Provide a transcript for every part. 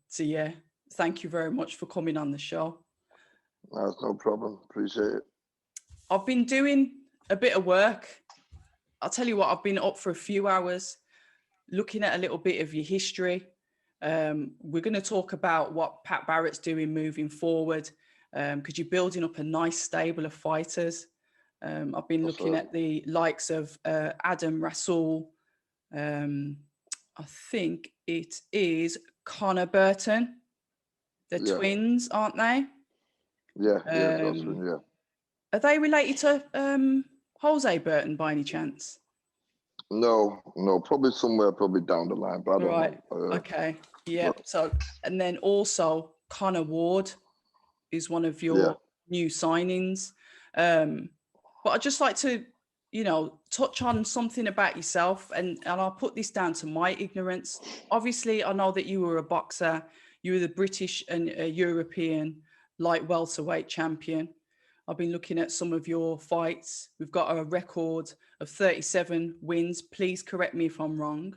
So yeah, thank you very much for coming on the show. That's no problem. Appreciate it. I've been doing a bit of work. I'll tell you what, I've been up for a few hours looking at a little bit of your history. We're going to talk about what Pat Barrett's doing moving forward, because you're building up a nice stable of fighters. I've been looking at the likes of Adam Rasool. I think it is Connor Burton. They're twins, aren't they? Yeah, that's one, yeah. Are they related to Jose Burton by any chance? No, probably somewhere, probably down the line, but I don't know. Okay. Yeah. So, and then also Connor Ward is one of your new signings. But I'd just like to, touch on something about yourself, and I'll put this down to my ignorance. Obviously, I know that you were a boxer. You were the British and European light welterweight champion. I've been looking at some of your fights. We've got a record of 37 wins. Please correct me if I'm wrong.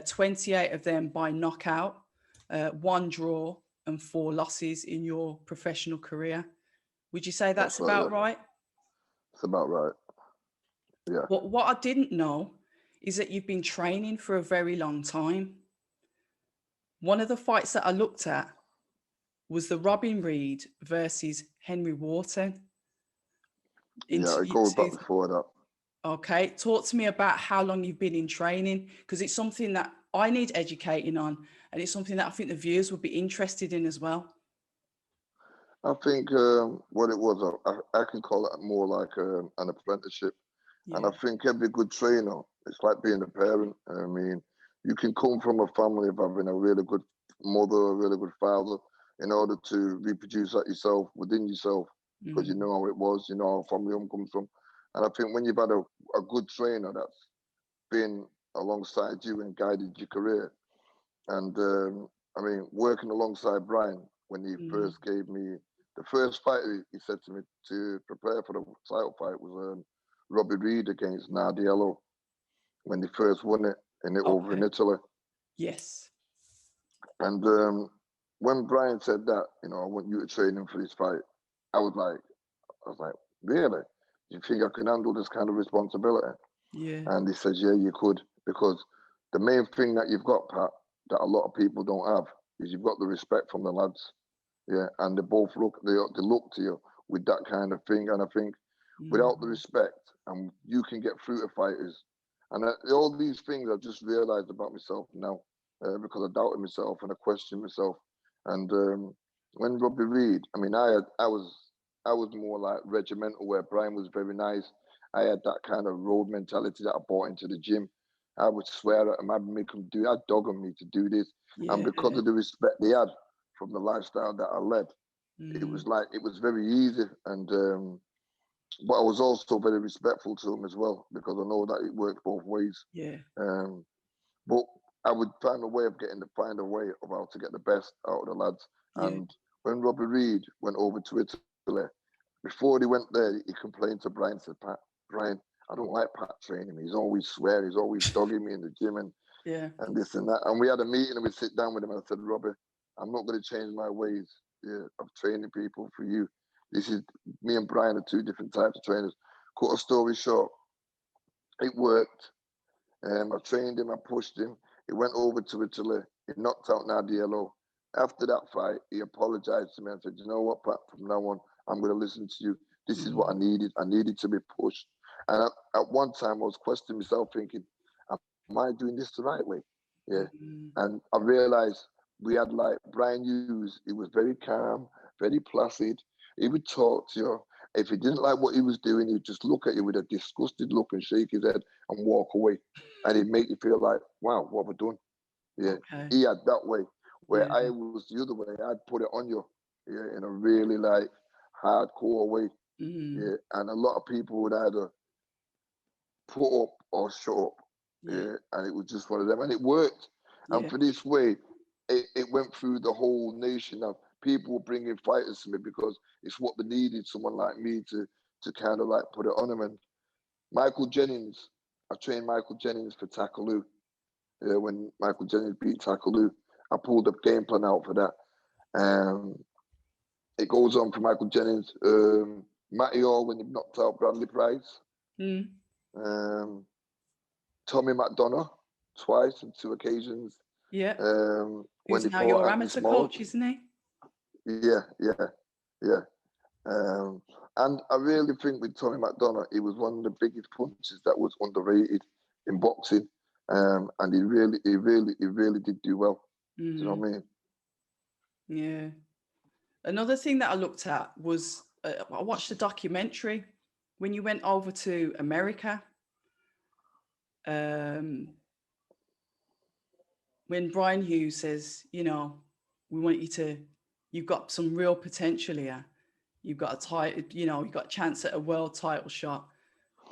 28 of them by knockout, 1 draw and 4 losses in your professional career. Would you say that's about right? It's about right. Yeah. But what I didn't know is that you've been training for a very long time. One of the fights that I looked at was the Robin Reid versus Henry Wharton. Yeah, it goes back before that. Okay, talk to me about how long you've been in training, because it's something that I need educating on, and it's something that I think the viewers would be interested in as well. I think what it was, I can call it more like an apprenticeship. Yeah. And I think every good trainer, it's like being a parent. I mean, you can come from a family of having a really good mother, a really good father, in order to reproduce that yourself, within yourself, because you know how it was, you know how family home comes from. And I think when you've had a good trainer that's been alongside you and guided your career, and I mean, working alongside Brian, when he first gave me the first fight, he said to me to prepare for the title fight was Robin Reid against Nardiello, when he first won it over in Italy. Yes. And when Brian said that, I want you to train him for this fight, I was like, really? Do you think I can handle this kind of responsibility? Yeah. And he says, yeah, you could, because the main thing that you've got, Pat, that a lot of people don't have, is you've got the respect from the lads. Yeah, and they both look to you with that kind of thing. And I think without the respect, and you can get through to fighters. And all these things I've just realized about myself now, because I doubted myself and I questioned myself. And when Robbie Reid, I mean, I was more like regimental, where Brian was very nice. I had that kind of road mentality that I brought into the gym. I would swear at him, I'd dog on me to do this. Yeah. And because of the respect they had from the lifestyle that I led, it was very easy. And but I was also very respectful to him as well, because I know that it works both ways. Yeah. But I would find a way of how to get the best out of the lads. Yeah. And when Robbie Reid went over to Italy, before he went there, he complained to Brian, said, Brian, I don't like Pat training me. He's always swearing, he's always dogging me in the gym and this and that. And we had a meeting and we sit down with him and I said, Robbie, I'm not going to change my ways of training people for you. This is, me and Brian are 2 different types of trainers. Cut a story short, it worked. I trained him, I pushed him. He went over to Italy. He knocked out Nardiello. After that fight, he apologized to me and said, you know what, Pat, from now on, I'm going to listen to you. This is what I needed. I needed to be pushed. And at one time, I was questioning myself, thinking, am I doing this the right way? Yeah. And I realized we had like Brian Hughes. He was very calm, very placid. He would talk to you. If he didn't like what he was doing, he'd just look at you with a disgusted look and shake his head and walk away. And he'd make you feel like, wow, what have I done? Yeah. Okay. He had that way. Where I was the other way. I'd put it on you, in a really like hardcore way. Yeah. And a lot of people would either put up or shut up. Yeah. And it was just one of them. And it worked. And for this way, it went through the whole nation. Now, people were bringing fighters to me because it's what they needed, someone like me to kind of like put it on them. And Michael Jennings, I trained Michael Jennings for Takaloo. When Michael Jennings beat Takaloo, I pulled the game plan out for that. It goes on for Michael Jennings, Matty Hall when he knocked out Bradley Price, Tommy McDonough twice on 2 occasions. Yeah. When Who's now your amateur coach, isn't he? Yeah. And I really think with Tommy McDonough, he was one of the biggest punches that was underrated in boxing. And he really did do well. Do you know what I mean? Yeah. Another thing that I looked at was I watched a documentary when you went over to America. When Brian Hughes says, we want you've got some real potential here. You've got you've got a chance at a world title shot.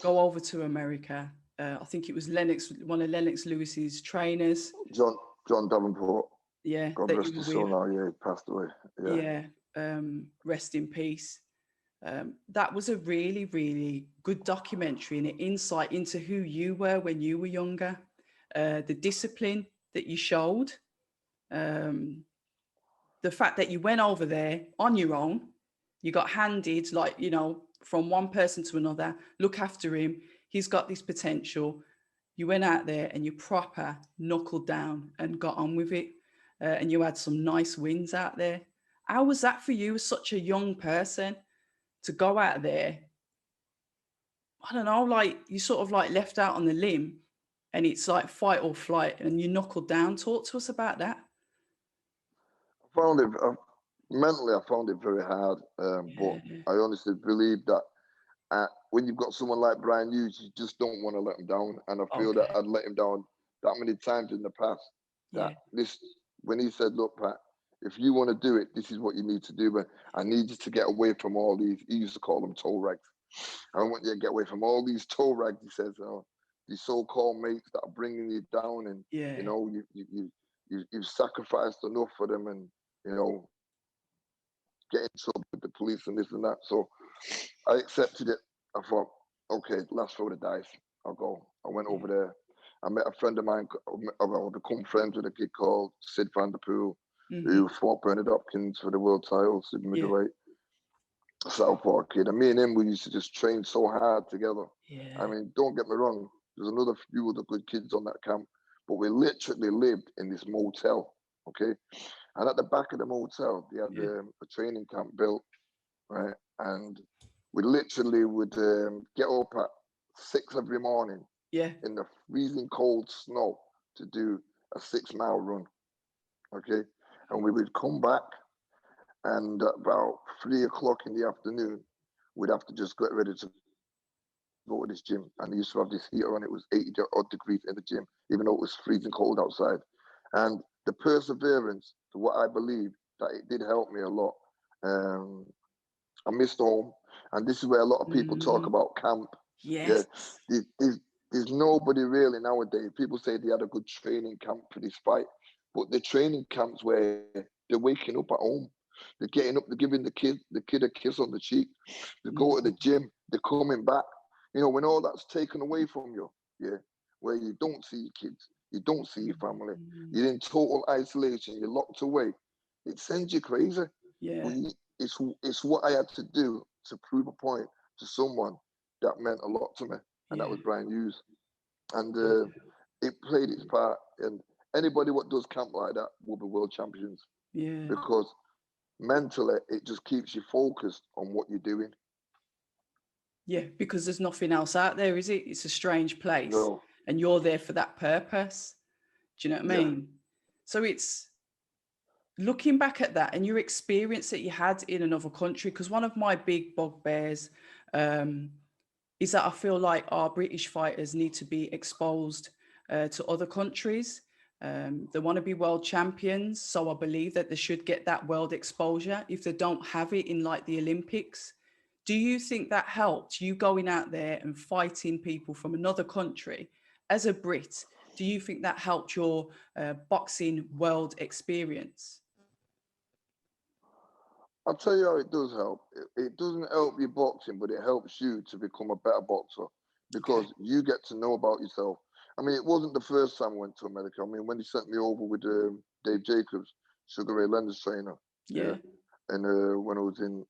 Go over to America. I think it was one of Lennox Lewis's trainers. John Davenport. Yeah. God rest his soul now. Yeah, he passed away. Yeah. Rest in peace. That was a really, really good documentary and an insight into who you were when you were younger, the discipline that you showed, the fact that you went over there on your own, you got handed from one person to another, look after him, he's got this potential. You went out there and you proper knuckled down and got on with it, and you had some nice wins out there. How was that for you as such a young person to go out there? I don't know, you sort of left out on the limb and it's like fight or flight and you knuckled down. Talk to us about that. Mentally, I found it very hard. But I honestly believe that when you've got someone like Brian Hughes, you just don't want to let him down. And I feel that I'd let him down that many times in the past. When he said, look, Pat, if you want to do it, this is what you need to do. But I need you to get away from all these, he used to call them toe rags. I want you to get away from all these toe rags, he says, these so-called mates that are bringing you down. And, you've sacrificed enough for them and, get in trouble with the police and this and that. So I accepted it. I thought, okay, let's throw the dice. I'll go. I went over there. I met a friend of mine. I've become friends with a kid called Sid Van Der Poel, who fought Bernard Hopkins for the world title, super middleweight. Southpaw kid. And me and him, we used to just train so hard together. Yeah. I mean, don't get me wrong. There's another few other good kids on that camp, but we literally lived in this motel, okay? And at the back of the motel, they had a training camp built, right? And we literally would get up at 6 every morning in the freezing cold snow to do a 6-mile run, okay? And we would come back, and about 3 o'clock in the afternoon, we'd have to just get ready to go to this gym. And they used to have this heater on. It was 80 odd degrees in the gym, even though it was freezing cold outside. And the perseverance, to what I believe, that it did help me a lot. I missed home. And this is where a lot of people talk about camp. Yes. Yeah, there's nobody really nowadays. People say they had a good training camp for this fight, but the training camps where they're waking up at home, they're getting up, they're giving the kid a kiss on the cheek, they go to the gym, they're coming back. When all that's taken away from you, where you don't see your kids, you don't see your family, you're in total isolation, you're locked away, it sends you crazy. Yeah. It's what I had to do to prove a point to someone that meant a lot to me, and that was Brian Hughes. And it played its part, and anybody what does camp like that will be world champions. Yeah. Because mentally, it just keeps you focused on what you're doing. Yeah, because there's nothing else out there, is it? It's a strange place. No. And you're there for that purpose. Do you know what I mean? So it's looking back at that and your experience that you had in another country, because one of my big bugbears is that I feel like our British fighters need to be exposed to other countries. They want to be world champions. So I believe that they should get that world exposure if they don't have it in the Olympics. Do you think that helped you going out there and fighting people from another country as a Brit? Do you think that helped your boxing world experience? I'll tell you how it does help. It doesn't help you boxing, but it helps you to become a better boxer because you get to know about yourself. I mean, it wasn't the first time I went to America. I mean, when he sent me over with Dave Jacobs, Sugar Ray Leonard's trainer. Yeah. And when I was in,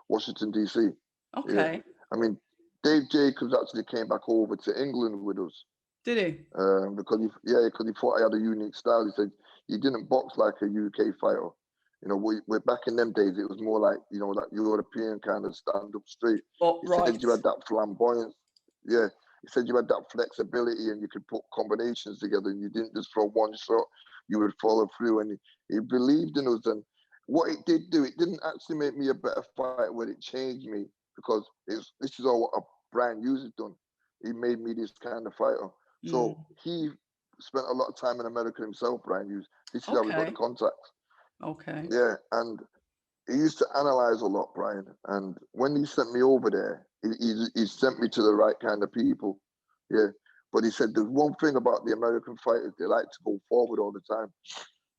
Washington D.C. Okay. Yeah. I mean, Dave Jacobs actually came back over to England with us. Did he? Because he thought I had a unique style. He said you didn't box like a UK fighter. You know, we're back in them days. It was more like, you know, that European kind of stand up straight. He said you had that flamboyance. Yeah. He said you had that flexibility and you could put combinations together and you didn't just throw one shot. You would follow through, and he believed in us. And what it did do, it didn't actually make me a better fighter, but it changed me, because this is all what Brian Hughes has done. He made me this kind of fighter. So he spent a lot of time in America himself, Brian Hughes. This is how we got the contacts. Okay. Yeah, and he used to analyze a lot, Brian. And when he sent me over there, he sent me to the right kind of people. Yeah. But he said, there's one thing about the American fighters, they like to go forward all the time.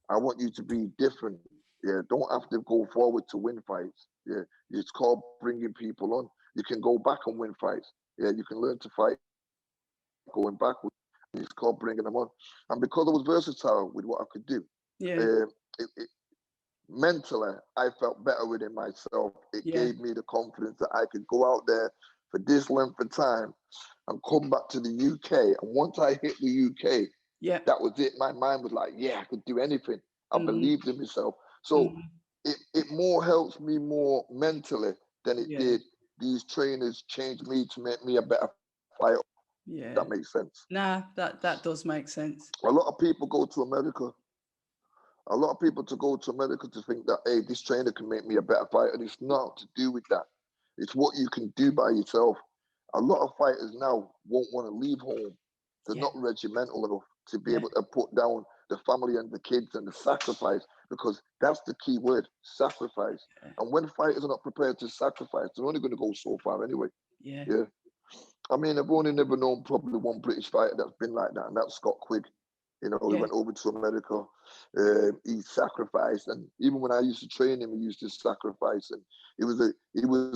I want you to be different. Yeah. Don't have to go forward to win fights. Yeah. It's called bringing people on. You can go back and win fights. Yeah. You can learn to fight going backwards. It's called bringing them on. And because I was versatile with what I could do, mentally, I felt better within myself. It gave me the confidence that I could go out there for this length of time and come back to the UK. And once I hit the UK, that was it. My mind was like, yeah, I could do anything. I believed in myself. So it more helps me more mentally than it did. These trainers changed me to make me a better fighter. Yeah. That makes sense. Nah, that does make sense. A lot of people go to America. A lot of people to go to America to think that, hey, this trainer can make me a better fighter. It's not to do with that. It's what you can do by yourself. A lot of fighters now won't want to leave home. They're not regimental enough to be able to put down the family and the kids and the sacrifice, because that's the key word, sacrifice. And when fighters are not prepared to sacrifice, they're only going to go so far anyway. Yeah. I mean, I've only never known probably one British fighter that's been like that, and that's Scott Quigg. You know, he went over to America. He sacrificed, and even when I used to train him, he used to sacrifice. And he was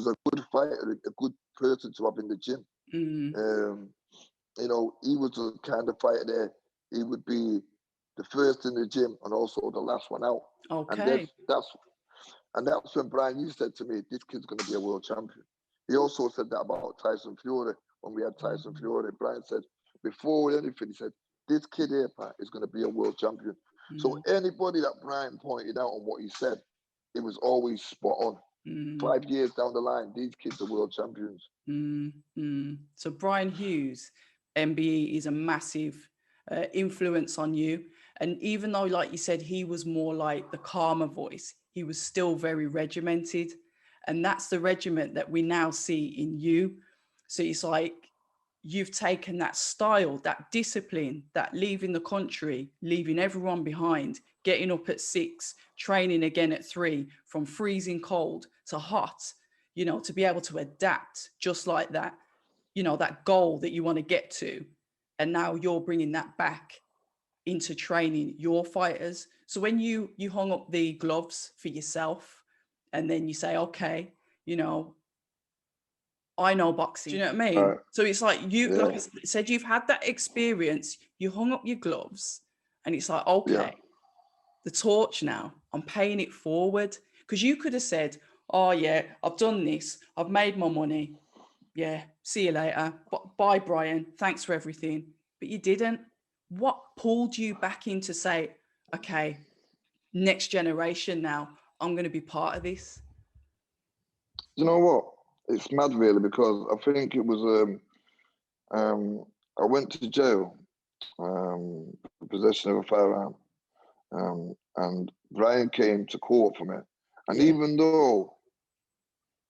a good fighter, a good person to have in the gym. You know, he was the kind of fighter there. He would be the first in the gym and also the last one out. Okay. And that's when Brian Hughes said to me, "This kid's going to be a world champion." He also said that about Tyson Fury. When we had Tyson Fury, Brian said, before anything, he said, this kid here, Pat, is going to be a world champion. So anybody that Brian pointed out on what he said, it was always spot on. 5 years down the line, these kids are world champions. So Brian Hughes, MBE, is a massive influence on you. And even though, like you said, he was more like the calmer voice, he was still very regimented. And that's the regiment that we now see in you. So it's like, you've taken that style, that discipline, that leaving the country, leaving everyone behind, getting up at 6, training again at 3, from freezing cold to hot, you know, to be able to adapt just like that, you know, that goal that you want to get to. And now you're bringing that back into training your fighters. So when you hung up the gloves for yourself, and then you say, okay, you know, I know boxing. Do you know what I mean? So it's like like I said, you've had that experience, you hung up your gloves, and it's like, okay, the torch now, I'm paying it forward. Because you could have said, oh yeah, I've done this, I've made my money. Yeah, see you later. Bye, Brian. Thanks for everything. But you didn't. What pulled you back in to say, okay, next generation now, I'm going to be part of this? You know what? It's mad, really, because I think it was, I went to jail for possession of a firearm. And Brian came to court for me. And even though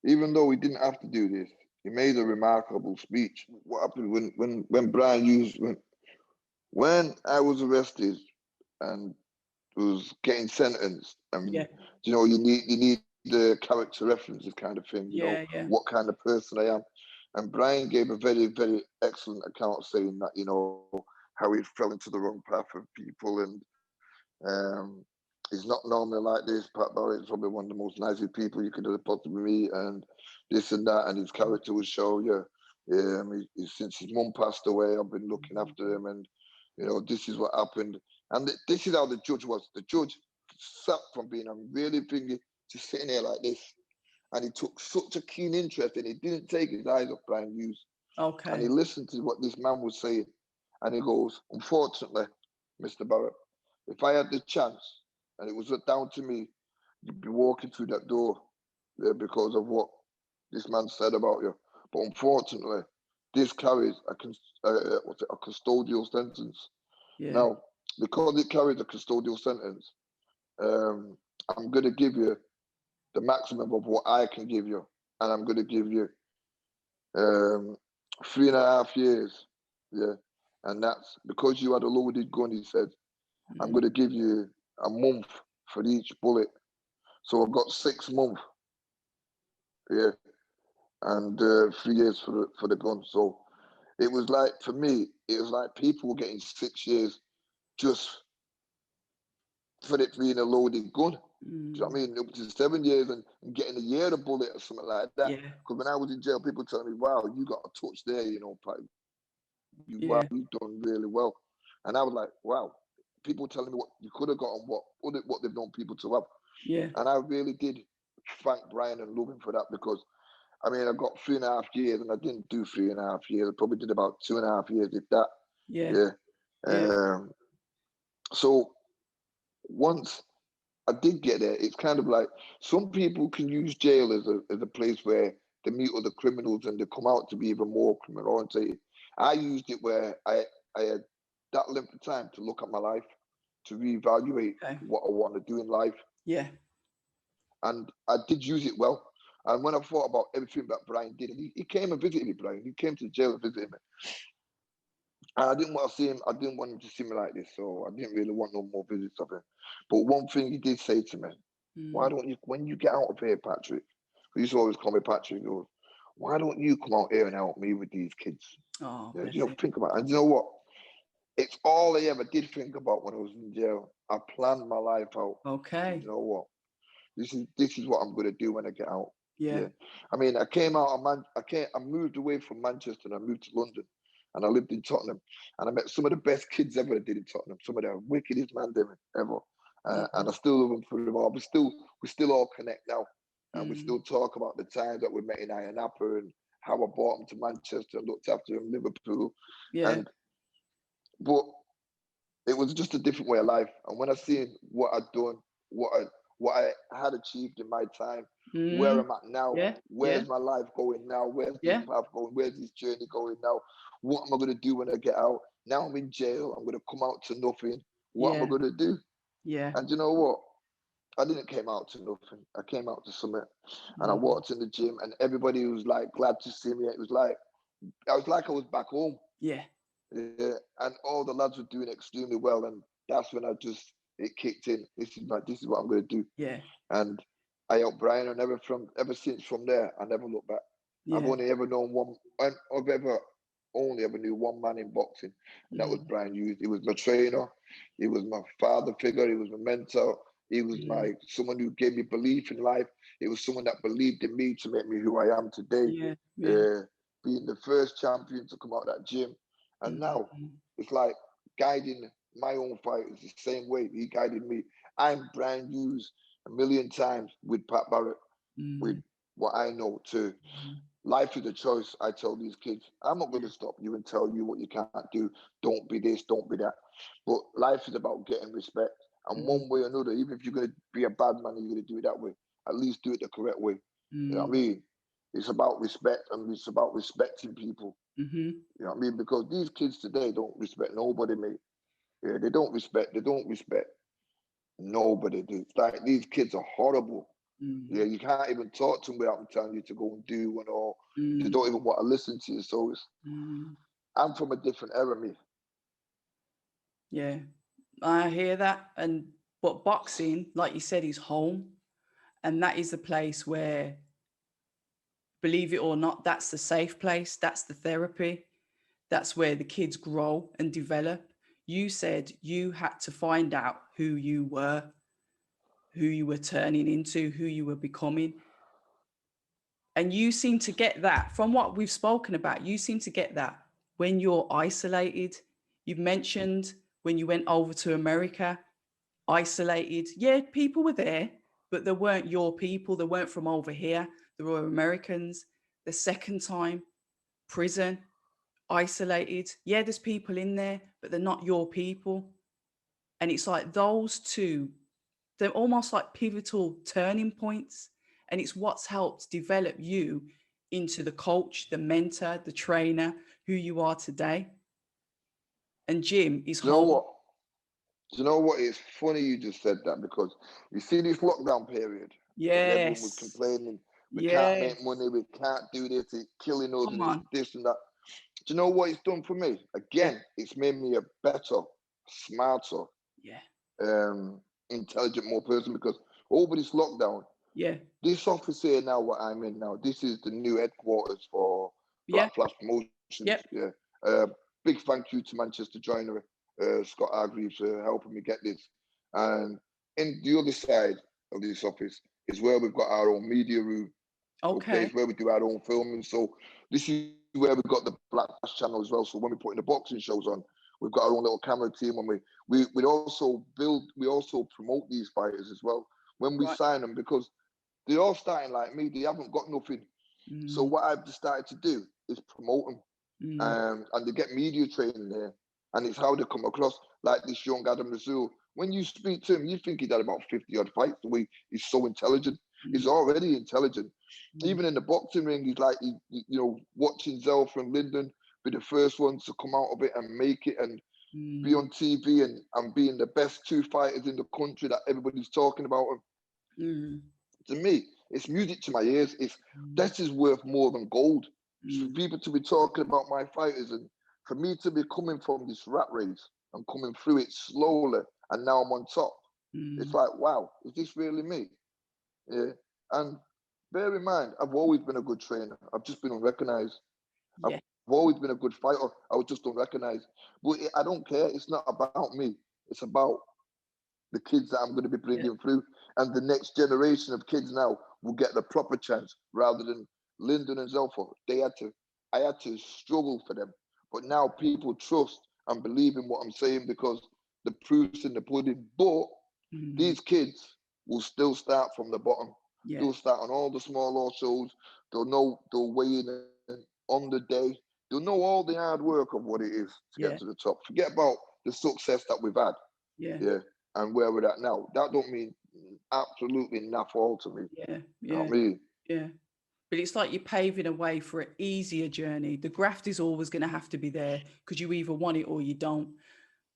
he didn't have to do this, he made a remarkable speech. What happened when Brian Hughes, when I was arrested and was getting sentenced, you know, you need the character references kind of thing, you know, what kind of person I am. And Brian gave a very, very excellent account saying that, you know, how he fell into the wrong path of people, and he's not normally like this. Pat Barretts probably one of the most nicest people you could have possibly meet, and this and that, and his character would show, Since his mum passed away, I've been looking after him, and this is what happened. And this is how the judge was. The judge sat from being a really thingy to sitting there like this, and he took such a keen interest, and he didn't take his eyes off Brian Hughes. Okay. And he listened to what this man was saying, and he goes, "Unfortunately, Mr. Barrett, if I had the chance and it was down to me, you'd be walking through that door because of what this man said about you. But unfortunately, this carries a custodial sentence. Yeah. Now, because it carries a custodial sentence, I'm going to give you the maximum of what I can give you, and I'm going to give you 3.5 years. Yeah, and that's because you had a loaded gun." He said, "I'm going to give you a month for each bullet, so I've got 6 months. Yeah, and 3 years for the gun." So it was like, for me, it was like people were getting 6 years just for it being a loaded gun. Do you know what I mean? Up to 7 years and getting a year a bullet or something like that. Yeah. Because when I was in jail, people telling me, "Wow, you got a touch there, Pat. Wow, you've done really well." And I was like, wow, people telling me what you could have gotten, what they've known people to have. Yeah. And I really did thank Brian and love him for that, because I got 3.5 years, and I didn't do 3.5 years. I probably did about 2.5 years, if that. Yeah. Yeah. So once I did get there, it's kind of like some people can use jail as a place where they meet other criminals and they come out to be even more criminal oriented. I used it where I had that length of time to look at my life, to reevaluate what I want to do in life. Yeah. And I did use it well. And when I thought about everything that Brian did, and he came and visited me, Brian. He came to the jail and visited me. And I didn't want to see him. I didn't want him to see me like this, so I didn't really want no more visits of him. But one thing he did say to me, "Why don't you, when you get out of here, Patrick?" He used to always call me Patrick. He goes, "Why don't you come out here and help me with these kids?" Oh, think about it. And you know what? It's all I ever did think about when I was in jail. I planned my life out. Okay. You know what? This is what I'm going to do when I get out. Yeah. I came out of I moved away from Manchester and I moved to London, and I lived in Tottenham, and I met some of the best kids ever that did in Tottenham. Some of the wickedest man ever. And I still love them for them all. We still all connect now, and we still talk about the times that we met in Iron Apple and how I brought them to Manchester, looked after them in Liverpool. Yeah. But it was just a different way of life. And when I seen what I'd done, what I had achieved in my time, where I'm at now, where's my life going now? Where's this path going? Where's this journey going now? What am I going to do when I get out? Now I'm in jail. I'm going to come out to nothing. What am I going to do? Yeah. And you know what? I didn't came out to nothing. I came out to something. And I walked in the gym, and everybody was like glad to see me. It was like I was back home. Yeah. Yeah, and all the lads were doing extremely well, and that's when it kicked in. This is what I'm going to do. Yeah. And I helped Brian, and ever since from there, I never looked back. Yeah. I've only ever known one. I've only ever knew one man in boxing, and that was Brian Hughes. He was my trainer. He was my father figure. He was my mentor. He was someone who gave me belief in life. It was someone that believed in me to make me who I am today. Being the first champion to come out of that gym. And now it's like guiding my own fighters the same way he guided me. I'm Brian Hughes a million times with Pat Barrett, with what I know too. Life is a choice. I tell these kids, I'm not going to stop you and tell you what you can't do. Don't be this, don't be that. But life is about getting respect. And one way or another, even if you're going to be a bad man, you're going to do it that way. At least do it the correct way. You know what I mean? It's about respect, and it's about respecting people. You know what I mean? Because these kids today don't respect nobody, mate. Yeah, they don't respect nobody. It's like these kids are horrible. Yeah, you can't even talk to them without them telling you to go and do and all. They don't even want to listen to you. So I'm from a different era, me. Yeah, I hear that. But boxing, like you said, is home. And that is the place where, believe it or not, that's the safe place. That's the therapy. That's where the kids grow and develop. You said you had to find out who you were turning into, who you were becoming. And you seem to get that from what we've spoken about. You seem to get that when you're isolated. You've mentioned when you went over to America, isolated. Yeah, people were there, but they weren't your people. They weren't from over here. They were Americans. The second time, prison, isolated. Yeah, there's people in there, but they're not your people. And it's like those two, they're almost like pivotal turning points. And it's what's helped develop you into the coach, the mentor, the trainer, who you are today. And Jim is You know home. what? You know what? It's funny you just said that, because you see this lockdown period, everyone was Yes. complaining, we can't Yes. make money, we can't do this, it's killing us, Come and it's on. this and that. Do you know what it's done for me? Yeah. Again, it's made me a better, smarter, Yeah. intelligent, more person, because over this lockdown, Yeah. this office here now, what I'm in now, this is the new headquarters for Yeah. Black Flash Promotions. Yep. Yeah. Big thank you to Manchester Joinery, Scott Hargreaves, helping me get this. And in the other side of this office is where we've got our own media room. Okay, Okay. it's where we do our own filming. So this is where we've got the Black Flash channel as well. So when we put in the boxing shows on, we've got our own little camera team. When we also promote these fighters as well when we Right. sign them, because they're all starting like me. They haven't got nothing. So Mm, what I've decided to do is promote them, mm, and they get media training there, and it's how they come across. Like this young Adam Razul. When you speak to him, you think he'd had about 50 odd fights. The way he's so intelligent, he's mm, already intelligent. mm, Even in the boxing ring, he's like, watching Zelfa and Lyndon be the first ones to come out of it and make it and be mm, on TV and being the best two fighters in the country that everybody's talking about. mm, To me, it's music to my ears. It's mm, That is worth more than gold. For mm. people to be talking about my fighters, and for me to be coming from this rat race and coming through it slowly, and now I'm on top. It's Mm. like, wow, is this really me? Yeah. And bear in mind, I've always been a good trainer. I've just been unrecognized. I've Yeah. always been a good fighter. I was just unrecognized. But I don't care. It's not about me. It's about the kids that I'm going to be Yeah. bringing through. And the next generation of kids now will get the proper chance rather than Lyndon and Zelfa. I had to struggle for them. But now people trust and believe in what I'm saying because the proof's in the pudding. But Mm. these kids will still start from the bottom. Yeah. They'll start on all the small law shows. They'll weigh in on the day. They'll know all the hard work of what it is to get Yeah. to the top. Forget about the success that we've had. Yeah. Yeah. And where we're at now. That don't mean absolutely naff all to me. Yeah. You know Yeah. what I mean? Yeah. But it's like you're paving a way for an easier journey. The graft is always going to have to be there because you either want it or you don't.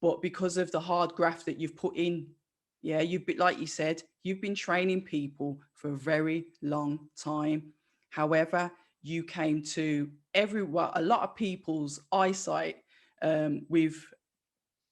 But because of the hard graft that you've put in, yeah, you've been, like you said, you've been training people for a very long time. However, you came to a lot of people's eyesight with,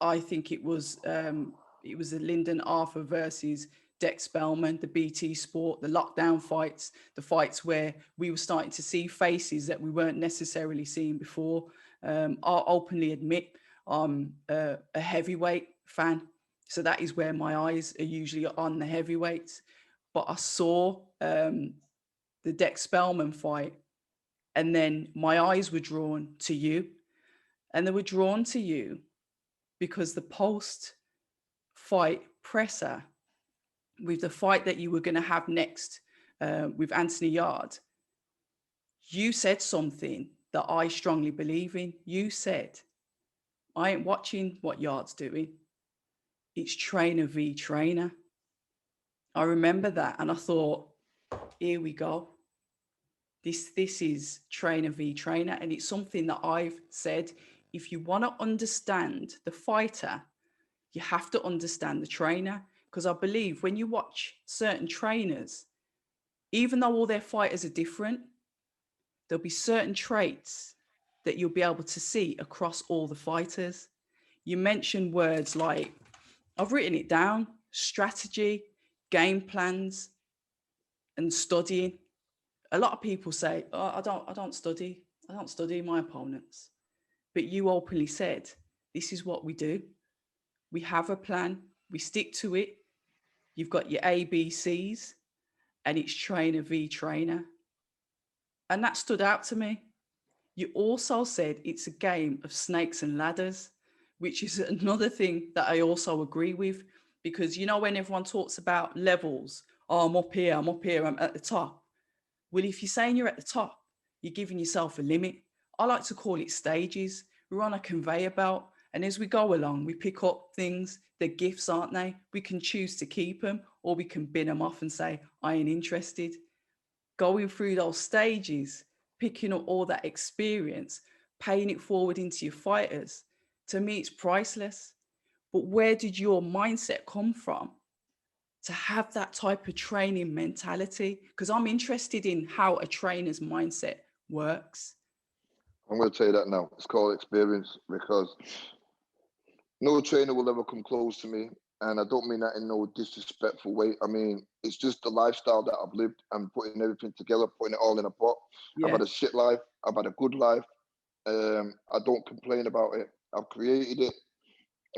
I think it was the Lyndon Arthur versus Dex Spellman, the BT Sport, the lockdown fights, the fights where we were starting to see faces that we weren't necessarily seeing before. I'll openly admit I'm a heavyweight fan. So that is where my eyes are usually on the heavyweights. But I saw the Dex Spellman fight, and then my eyes were drawn to you. And they were drawn to you because the post fight presser with the fight that you were going to have next with ArthurYarde, you said something that I strongly believe in. You said, I ain't watching what Yard's doing. It's trainer v trainer. I remember that and I thought, here we go. This is trainer v trainer. And it's something that I've said, if you want to understand the fighter, you have to understand the trainer. Because I believe when you watch certain trainers, even though all their fighters are different, there'll be certain traits that you'll be able to see across all the fighters. You mentioned words like, I've written it down, strategy, game plans, and studying. A lot of people say, oh, I don't study my opponents. But you openly said, this is what we do. We have a plan, we stick to it. You've got your ABCs, and it's trainer v trainer. And that stood out to me. You also said it's a game of snakes and ladders, which is another thing that I also agree with. Because, you know, when everyone talks about levels, oh, I'm up here, I'm at the top. Well, if you're saying you're at the top, you're giving yourself a limit. I like to call it stages. We're on a conveyor belt. And as we go along, we pick up things. They're gifts, aren't they? We can choose to keep them, or we can bin them off and say, I ain't interested. Going through those stages, picking up all that experience, paying it forward into your fighters, to me, it's priceless. But where did your mindset come from to have that type of training mentality? Because I'm interested in how a trainer's mindset works. I'm going to tell you that now. It's called experience, because no trainer will ever come close to me. And I don't mean that in no disrespectful way. I mean, it's just the lifestyle that I've lived. I'm putting everything together, putting it all in a pot. Yeah. I've had a shit life. I've had a good life. I don't complain about it. I've created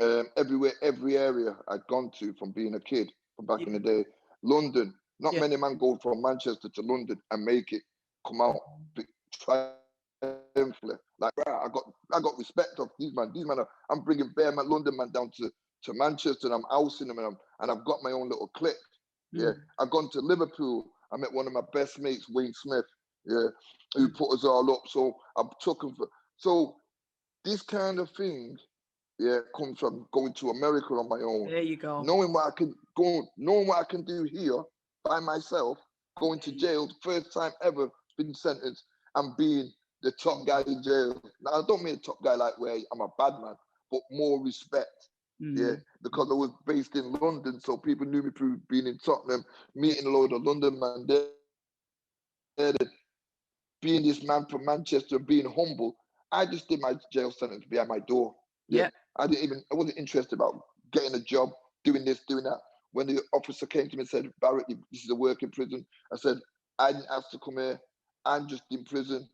it. Everywhere, every area I'd gone to from being a kid, from back in the day. London, not many men go from Manchester to London and make it come out triumphantly. Like, I got respect of these men. These men I'm bringing bare man, London man down to Manchester, and I'm ousting them, and I've got my own little clique. Yeah, I've gone to Liverpool. I met one of my best mates, Wayne Smith. Yeah, who put us all up. So I took him for. So this kind of thing, comes from going to America on my own. There you go. Knowing what I can do here by myself, going to jail, first time ever been sentenced, and being the top guy in jail. Now, I don't mean a top guy like where I'm a bad man, but more respect. Yeah, because I was based in London, so people knew me through being in Tottenham, meeting a load of London man there, being this man from Manchester, being humble. I just did my jail sentence behind my door. Yeah. I wasn't interested about getting a job, doing this, doing that. When the officer came to me and said, Barrett, this is a working prison, I said, I didn't ask to come here. I'm just in prison.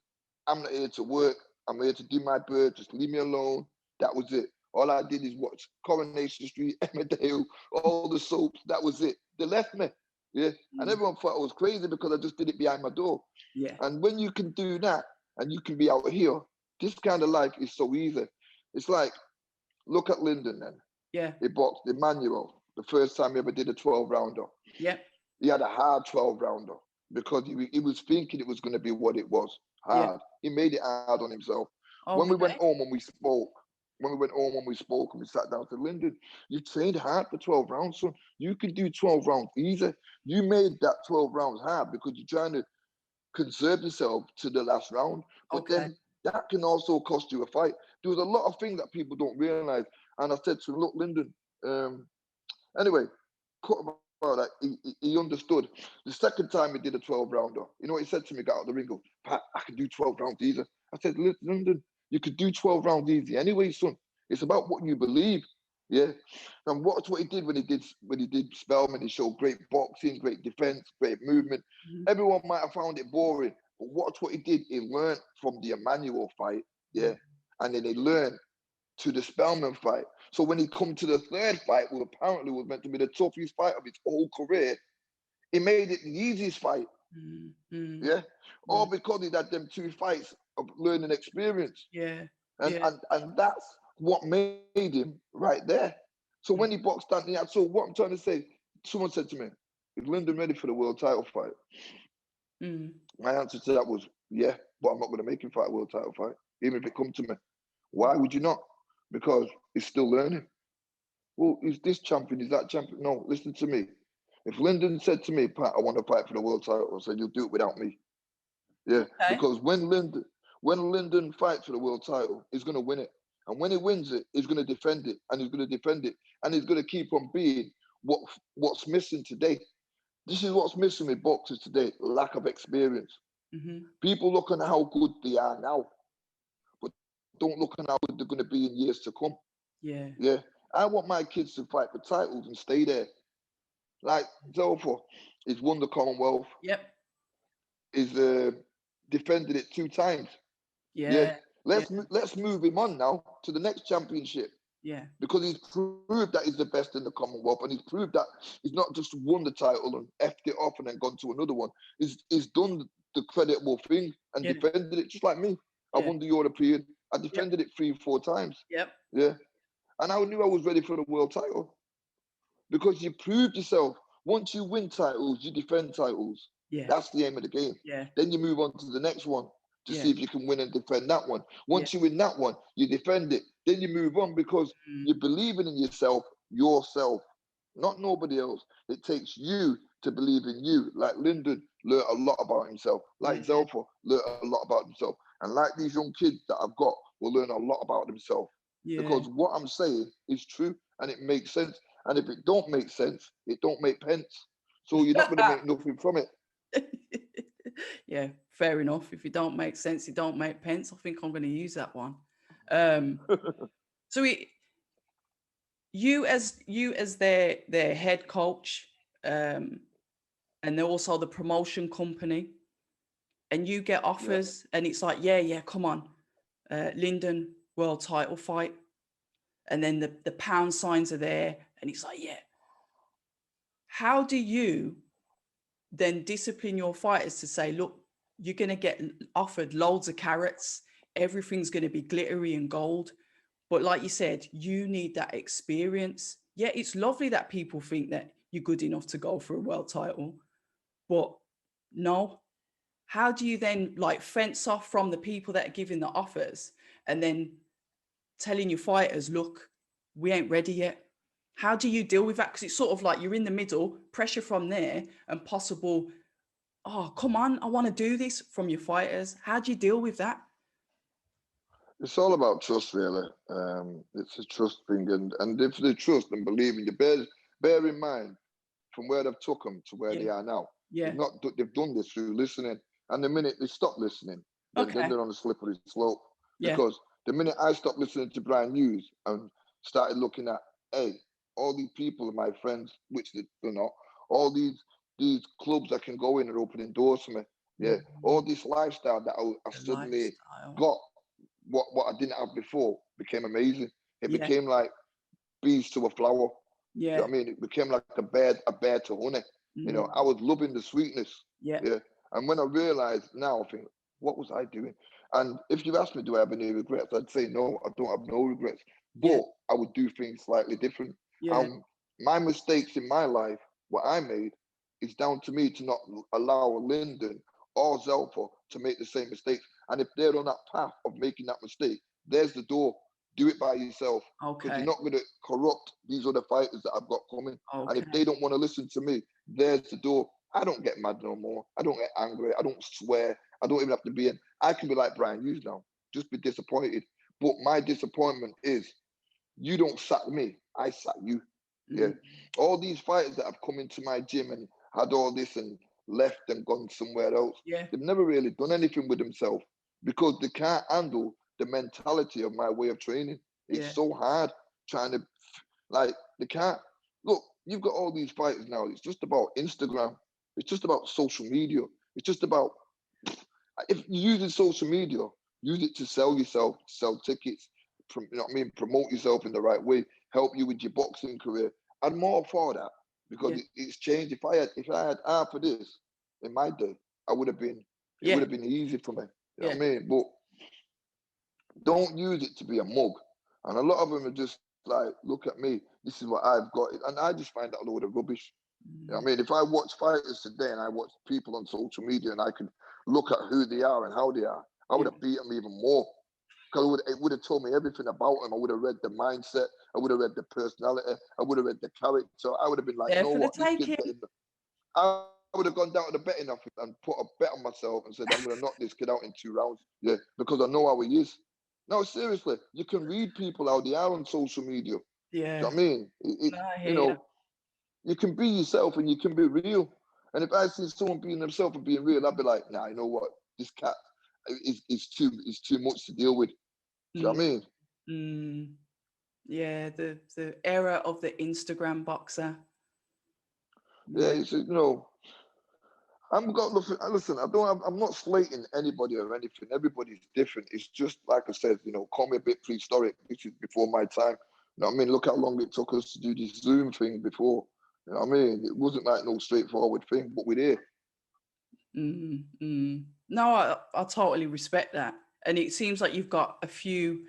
I'm not here to work. I'm here to do my bird. Just leave me alone. That was it. All I did is watch Coronation Street, Emmerdale, all the soaps. That was it. They left me. Yeah. And everyone thought I was crazy because I just did it behind my door. Yeah. And when you can do that and you can be out here, this kind of life is so easy. It's like, look at Lyndon then. Yeah. He boxed Emmanuel the first time he ever did a 12-rounder. Yeah. He had a hard 12-rounder because he was thinking it was going to be what it was, hard. Yeah. He made it hard on himself. Okay. When we went home and we spoke, and we sat down to Lyndon, you trained hard for 12 rounds, son. You can do 12 rounds easy. You made that 12 rounds hard because you're trying to conserve yourself to the last round. But then that can also cost you a fight. There was a lot of things that people don't realize. And I said to him, look, Lyndon, anyway, cut about that. He understood. The second time he did a 12-rounder, you know what he said to me, got out the ring, go, Pat, I can do 12 rounds easy. I said, Lyndon, you could do 12 rounds easy anyway, son. It's about what you believe. Yeah. And watch what he did when he did Spellman. He showed great boxing, great defense, great movement. Everyone might have found it boring, but watch what he did. He learned from the Emmanuel fight. Yeah. And then he learned to the Spellman fight. So when he come to the third fight, who apparently was meant to be the toughest fight of his whole career, he made it the easiest fight. Yeah. All because he had them 2 fights of learning experience. Yeah. And that's what made him right there. So when he boxed Anthony, so what I'm trying to say, someone said to me, is Lyndon ready for the world title fight? My answer to that was, yeah, but I'm not going to make him fight a world title fight, even if it come to me. Why would you not? Because he's still learning. Well, is this champion? Is that champion? No, listen to me. If Lyndon said to me, Pat, I want to fight for the world title, I said, you'll do it without me. Yeah, because when Lyndon fights for the world title, he's going to win it. And when he wins it, he's going to defend it, and he's going to defend it, and he's going to keep on being what's missing today. This is what's missing with boxers today, lack of experience. People look on how good they are now, but don't look on how good they're going to be in years to come. Yeah. Yeah. I want my kids to fight for titles and stay there. Like Zelfa, he's won the Commonwealth. Yep. He's defended it 2 times. Yeah. Let's move him on now to the next championship. Yeah. Because he's proved that he's the best in the Commonwealth, and he's proved that he's not just won the title and effed it off and then gone to another one. He's done the creditable thing and defended it, just like me. I won the European. I defended it 3-4 times. Yep. Yeah. And I knew I was ready for the world title because you proved yourself. Once you win titles, you defend titles. Yeah. That's the aim of the game. Yeah. Then you move on to the next one to see if you can win and defend that one. Once you win that one, you defend it. Then you move on because you're believing in yourself, not nobody else. It takes you to believe in you. Like Lyndon learned a lot about himself. Like Zelfa learned a lot about himself. And like these young kids that I've got will learn a lot about themselves. Yeah. Because what I'm saying is true and it makes sense. And if it don't make sense, it don't make pence. So you're not going to make nothing from it. Yeah, fair enough. If it don't make sense, it don't make pence. I think I'm going to use that one. So you as their head coach, and they're also the promotion company, and you get offers, and it's like, yeah, come on, Lyndon world title fight, and then the pound signs are there, and it's like, yeah. How do you then discipline your fighters to say, look, you're going to get offered loads of carrots, everything's going to be glittery and gold, but like you said, you need that experience. Yeah, it's lovely that people think that you're good enough to go for a world title, but no. How do you then like fence off from the people that are giving the offers and then telling your fighters, look, we ain't ready yet? How do you deal with that? Because it's sort of like you're in the middle, pressure from there, and possible, oh, come on, I want to do this from your fighters. How do you deal with that? It's all about trust, really. It's a trust thing. And if they trust and believe in you, bear in mind, from where they've took them to where they are now, they've done this through listening. And the minute they stop listening, then they're on a slippery slope. Because the minute I stopped listening to Brian Hughes and started looking at, hey, all these people are my friends, which they're not, all these clubs I can go in and opening doors for me. Yeah. All this lifestyle that I suddenly got, what I didn't have before, became amazing. It became like bees to a flower. Yeah. You know what I mean? It became like a bear to honey. You know, I was loving the sweetness. Yeah. And when I realized now, I think, what was I doing? And if you ask me, do I have any regrets? I'd say no, I don't have no regrets. But I would do things slightly different. My mistakes in my life, what I made, is down to me to not allow Lyndon or Zelfa to make the same mistakes. And if they're on that path of making that mistake, there's the door. Do it by yourself. Because you're not going to corrupt these other fighters that I've got coming. And if they don't want to listen to me, there's the door. I don't get mad no more. I don't get angry. I don't swear. I don't even have to be in. I can be like Brian Hughes now. Just be disappointed. But my disappointment is you don't sack me. I sack you. Yeah. All these fighters that have come into my gym and had all this and left and gone somewhere else, they've never really done anything with themselves because they can't handle the mentality of my way of training. It's so hard trying to, like, they can't. Look, you've got all these fighters now. It's just about Instagram. It's just about social media. It's just about, if you're using social media, use it to sell yourself, sell tickets, you know what I mean, promote yourself in the right way, help you with your boxing career. I'm more for that because it's changed. If I had half of this in my day, it would have been easy for me. You know what I mean? But don't use it to be a mug. And a lot of them are just like, look at me, this is what I've got. And I just find that a load of rubbish. You know what I mean? If I watch fighters today and I watch people on social media and I could look at who they are and how they are, I would have beat them even more. Because it would have told me everything about them. I would have read the mindset. I would have read the personality. I would have read the character. I would have been like, you know what, this kid's getting... I would have gone down to the betting office and put a bet on myself and said, I'm going to knock this kid out in 2 rounds. Yeah, because I know how he is. No, seriously, you can read people how they are on social media. Yeah. Do you know what I mean? You know, you can be yourself and you can be real. And if I see someone being themselves and being real, I'd be like, nah, you know what? This cat is too much to deal with. Do you know what I mean? Yeah, the era of the Instagram boxer. Yeah, you know, listen, I'm not slating anybody or anything. Everybody's different. It's just like I said, you know, call me a bit prehistoric. This is before my time. You know what I mean? Look how long it took us to do this Zoom thing before. You know what I mean? It wasn't like no straightforward thing, but we're here. No, I totally respect that. And it seems like you've got a few,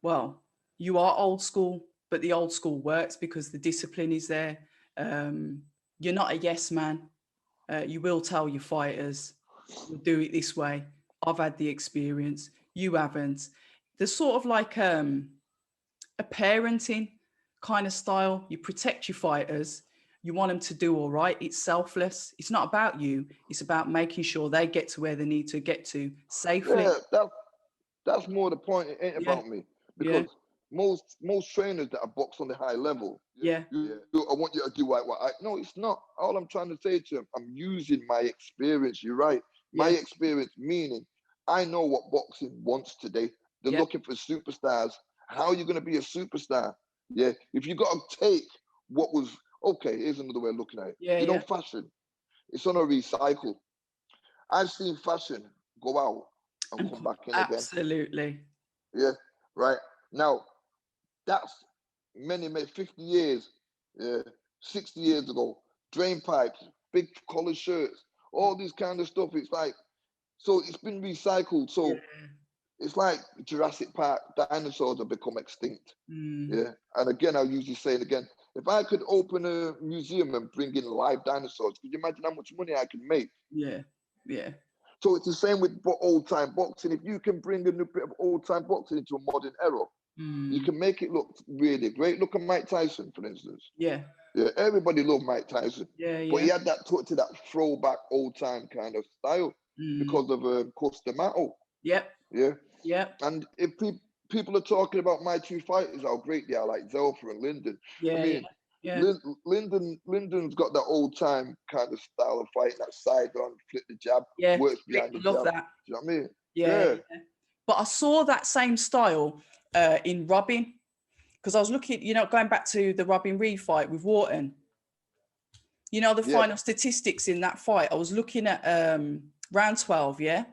well, you are old school, but the old school works because the discipline is there. You're not a yes man. You will tell your fighters, we'll do it this way. I've had the experience. You haven't. There's sort of like a parenting kind of style. You protect your fighters. You want them to do all right. It's selfless. It's not about you. It's about making sure they get to where they need to get to safely. Yeah, that's more the point. It ain't Yeah, about me, yeah, because most trainers that are box on the high level, yeah, I want you to do what I. No, it's not. All I'm trying to say to them, I'm using my experience. You're right. My yeah, experience, meaning I know what boxing wants today. They're yeah, looking for superstars. How are you going to be a superstar? Yeah, if you got to take what was okay. Here's another way of looking at it. yeah, You know, yeah. fashion. It's on a recycle. I've seen fashion go out and come back in again. Absolutely. Yeah, right. Now, that's many 50 years, yeah, 60 years ago. Drain pipes, big collar shirts, all this kind of stuff. It's like, so it's been recycled. Yeah. So it's like Jurassic Park, dinosaurs have become extinct. Mm, Yeah. And again, I'll usually say it again. If I could open a museum and bring in live dinosaurs, could you imagine how much money I could make? yeah, yeah, So it's the same with old time boxing. If you can bring a new bit of old time boxing into a modern era, you mm, can make it look really great. Look at Mike Tyson, for instance. yeah, Yeah, everybody loved Mike Tyson, yeah, but yeah. he had that touch to that throwback old time kind of style Mm, because of Costamato. yep, Yeah, yep, and if people are talking about my two fighters, how great they are, like Zelfa and Lyndon. I yeah, yeah, mean, yeah, Lyndon's got that old time kind of style of fighting, that side on, flip the jab, yeah. works I behind the love jab. that. Do you know what I mean? Yeah, Yeah. yeah. But I saw that same style in Robin because I was looking, going back to the Robin Reid fight with Wharton. The Yeah. final statistics in that fight. I was looking at round 12. Yeah,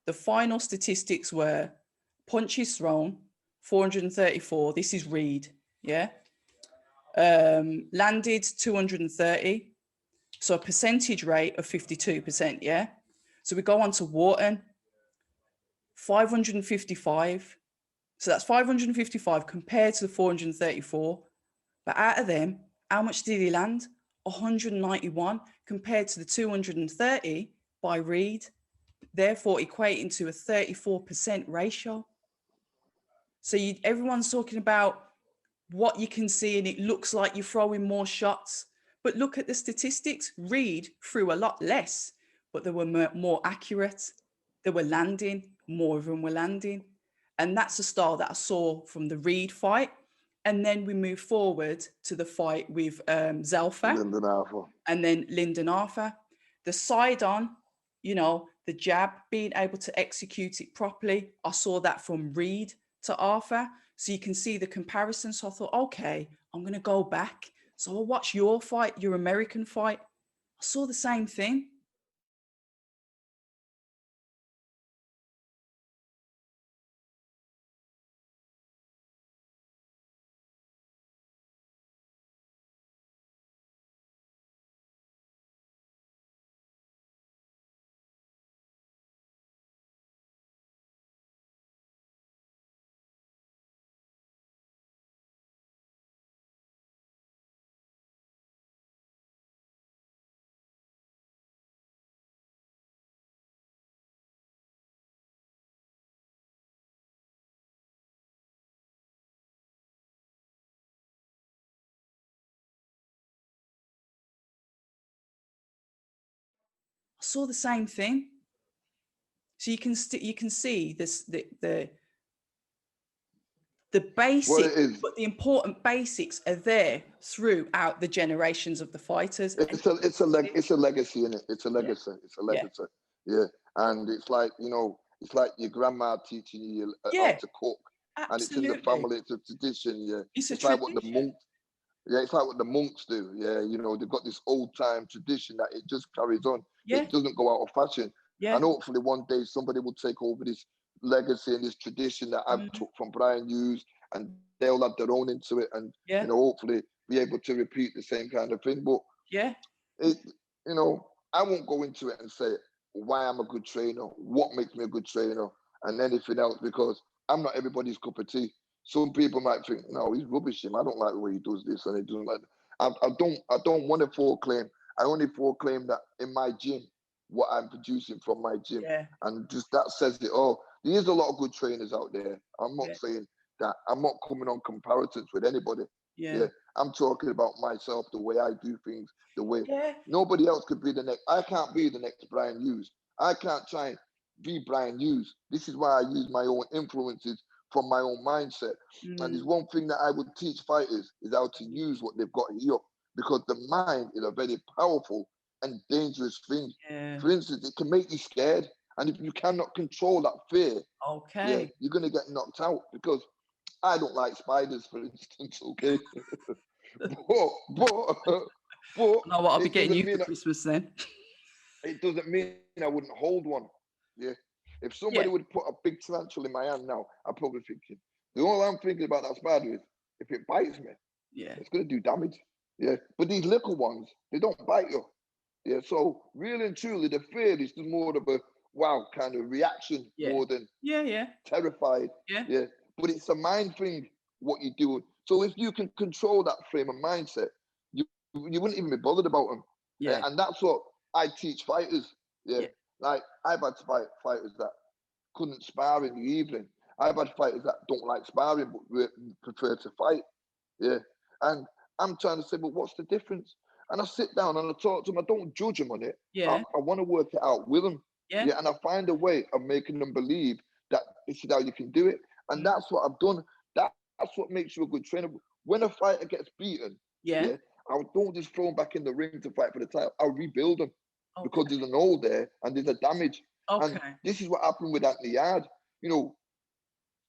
the final statistics were punches thrown 434. This is Reid. Yeah, landed 230. So a percentage rate of 52%. Yeah. So we go on to Wharton, 555. So that's 555 compared to the 434. But out of them, how much did he land? 191 compared to the 230 by Reid, therefore equating to a 34% ratio. So everyone's talking about what you can see and it looks like you're throwing more shots. But look at the statistics. Reid threw a lot less, but they were more accurate. They were landing, more of them were landing. And that's the style that I saw from the Reid fight. And then we move forward to the fight with Zelfa Lyndon Arthur. and then Lyndon Arthur. The side on, the jab, being able to execute it properly. I saw that from Reid to Arthur. So you can see the comparison. So I thought, okay, I'm going to go back. So I'll watch your fight, your American fight. I saw the same thing. I saw the same thing. So you can see this the What basic, it is, but the important basics are there throughout the generations of the fighters. And it's a legacy in it. It's a yeah, legacy. It's a yeah, legacy. Yeah, and it's like it's like your grandma teaching you how yeah, to cook, and it's in the absolutely. family. It's a tradition. Yeah, It's a it's like what the tradition. monks. Yeah, it's like what the monks do. Yeah, they've got this old time tradition that it just carries on. Yeah, It doesn't go out of fashion, yeah, and hopefully one day somebody will take over this legacy and this tradition that I've mm, took from Brian Hughes, and they'll add their own into it, and yeah, hopefully be able to repeat the same kind of thing. But yeah, it, you know, I won't go into it and say why I'm a good trainer, what makes me a good trainer, and anything else, because I'm not everybody's cup of tea. Some people might think, no, he's rubbish him. I don't like the way he does this and he doesn't like that. I don't want to proclaim. I only proclaim that in my gym, what I'm producing from my gym. Yeah. And just that says it all. There is a lot of good trainers out there. I'm not saying that. I'm not coming on comparisons with anybody. Yeah. I'm talking about myself, the way I do things, the way nobody else could be the next. I can't be the next Brian Hughes. I can't try and be Brian Hughes. This is why I use my own influences from my own mindset. And there's one thing that I would teach fighters is how to use what they've got here, because the mind is a very powerful and dangerous thing. For instance, it can make you scared. And if you cannot control that fear, you're going to get knocked out. Because I don't like spiders, for instance, okay? but know what I'll be getting you for Christmas then. It doesn't mean I wouldn't hold one. Yeah. If somebody would put a big tarantula in my hand now, I'm probably thinking, all I'm thinking about that spider is if it bites me, it's going to do damage. Yeah. But these little ones, they don't bite you. Yeah. So really and truly, the fear is more of a wow kind of reaction more than terrified. Yeah. But it's a mind thing, what you do. So if you can control that frame of mindset, you wouldn't even be bothered about them. Yeah. And that's what I teach fighters. Yeah. Like I've had fighters that couldn't spar in the evening. I've had fighters that don't like sparring but prefer to fight. Yeah. And I'm trying to say, but what's the difference? And I sit down and I talk to them. I don't judge them on it. I want to work it out with them. Yeah. And I find a way of making them believe that this is how you can do it. And that's what I've done. That's what makes you a good trainer. When a fighter gets beaten, I don't just throw him back in the ring to fight for the title. I'll rebuild him because there's an hole there and there's a damage. And this is what happened with ArthurYarde. You know,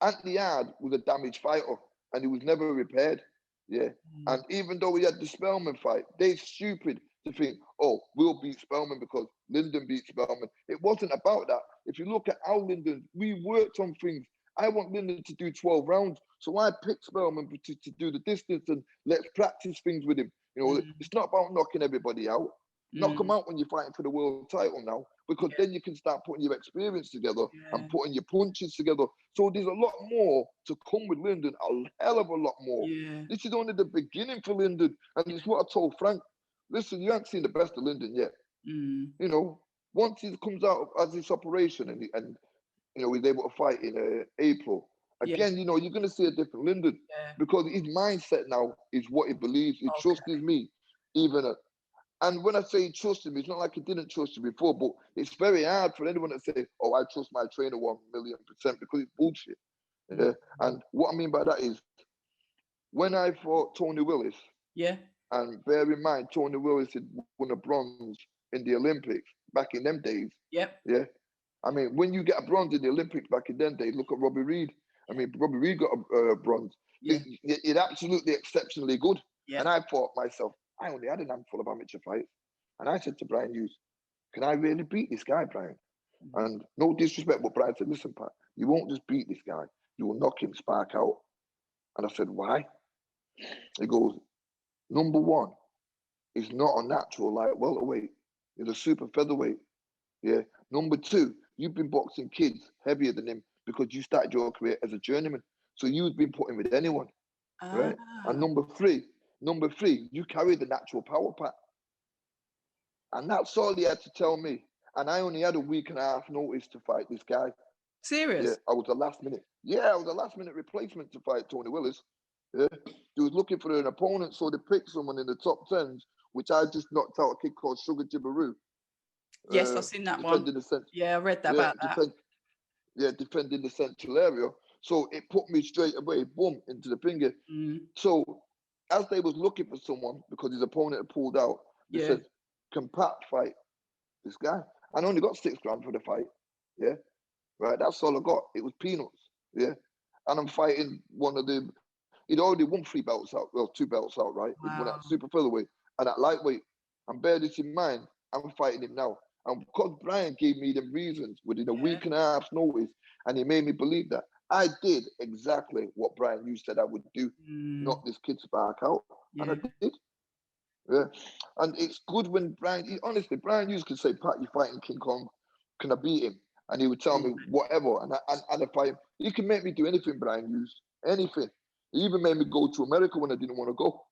ArthurYarde was a damaged fighter and he was never repaired. Yeah. And even though we had the Spellman fight, they're stupid to think, oh, we'll beat Spellman because Lyndon beat Spellman. It wasn't about that. If you look at how Lyndon, we worked on things. I want Lyndon to do 12 rounds. So I picked Spellman to do the distance and let's practice things with him. You know, it's not about knocking everybody out. Knock them out when you're fighting for the world title now, because then you can start putting your experience together and putting your punches together. So there's a lot more to come with Lyndon, a hell of a lot more. This is only the beginning for Lyndon. And it's what I told Frank. Listen, you haven't seen the best of Lyndon yet. You know, once he comes out of this operation and you know, he's able to fight in April, again, you know, you're going to see a different Lyndon because his mindset now is what he believes. He trusts me, even and when I say trust him, it's not like he didn't trust you before, but it's very hard for anyone to say, oh, I trust my trainer 1,000,000%, because it's bullshit. Yeah. And what I mean by that is, when I fought Tony Willis, and bear in mind, Tony Willis had won a bronze in the Olympics back in them days. Yeah. I mean, when you get a bronze in the Olympics back in them days, look at Robbie Reid. I mean, Robbie Reid got a bronze. It's absolutely exceptionally good. And I thought myself, I only had a handful of amateur fights. And I said to Brian Hughes, can I really beat this guy, Brian? And no disrespect, but Brian said, listen, Pat, you won't just beat this guy. You will knock him spark out. And I said, why? He goes, number one, he's not a natural light welterweight. He's a super featherweight. Yeah. Number two, you've been boxing kids heavier than him because you started your career as a journeyman. So you've been putting with anyone. Right? And number three, you carry the natural power, Pat. And that's all he had to tell me. And I only had a week and a half notice to fight this guy. Serious? Yeah, I was a last minute. Yeah, I was a last minute replacement to fight Tony Willis. Yeah. He was looking for an opponent, so they picked someone in the top 10s, which I just knocked out a kid called Sugar Jibberoo. Yes, I've seen that one. I read that about that. Defending the central area. So it put me straight away, boom, into the finger. So as they was looking for someone, because his opponent had pulled out, they said, can Pat fight this guy? I only got $6,000 for the fight. Yeah. Right. That's all I got. It was peanuts. Yeah. And I'm fighting one of the, he'd already won 3 belts out. Well, 2 belts out, right? Wow. He'd won at super featherweight and at lightweight. And bear this in mind, I'm fighting him now. And because Brian gave me the reasons within a week and a half's notice, and he made me believe that, I did exactly what Brian Hughes said I would do. Knock this kid spark out. And I did. Yeah, and it's good when honestly, Brian Hughes could say, "Pat, you're fighting King Kong. Can I beat him?" And he would tell me whatever, and if he can make me do anything, Brian Hughes, anything. He even made me go to America when I didn't want to go.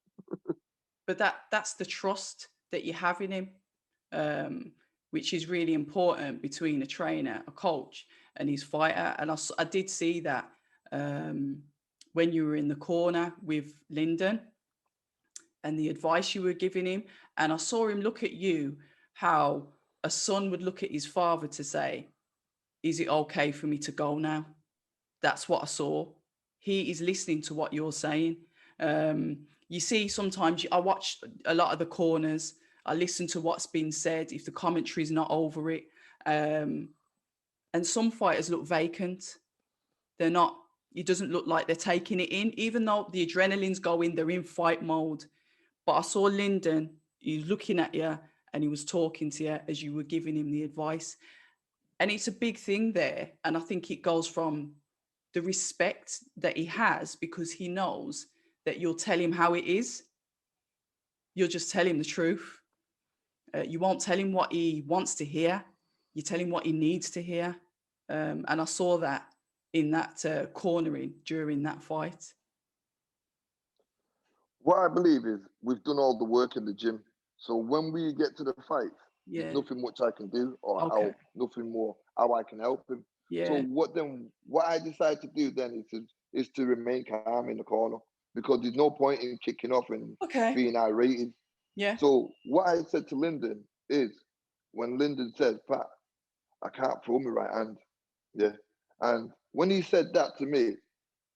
But that's the trust that you have in him, which is really important between a trainer, a coach, and his fighter. And I did see that when you were in the corner with Lyndon and the advice you were giving him. And I saw him look at you, how a son would look at his father to say, is it okay for me to go now? That's what I saw. He is listening to what you're saying. You see, sometimes I watch a lot of the corners. I listen to what's been said, if the commentary is not over it. And some fighters look vacant. They're not, it doesn't look like they're taking it in, even though the adrenaline's going, they're in fight mode. But I saw Lyndon, he was looking at you and he was talking to you as you were giving him the advice. And it's a big thing there. And I think it goes from the respect that he has, because he knows that you'll tell him how it is. You'll just tell him the truth. You won't tell him what he wants to hear. You tell him what he needs to hear. And I saw that in that cornering during that fight. What I believe is we've done all the work in the gym. So when we get to the fight, there's nothing much I can do or help, nothing more how I can help him. Yeah. So what I decide to do then is to remain calm in the corner, because there's no point in kicking off and being irate. Yeah. So what I said to Lyndon is, when Lyndon says, "Pat, I can't throw my right hand," yeah, and when he said that to me,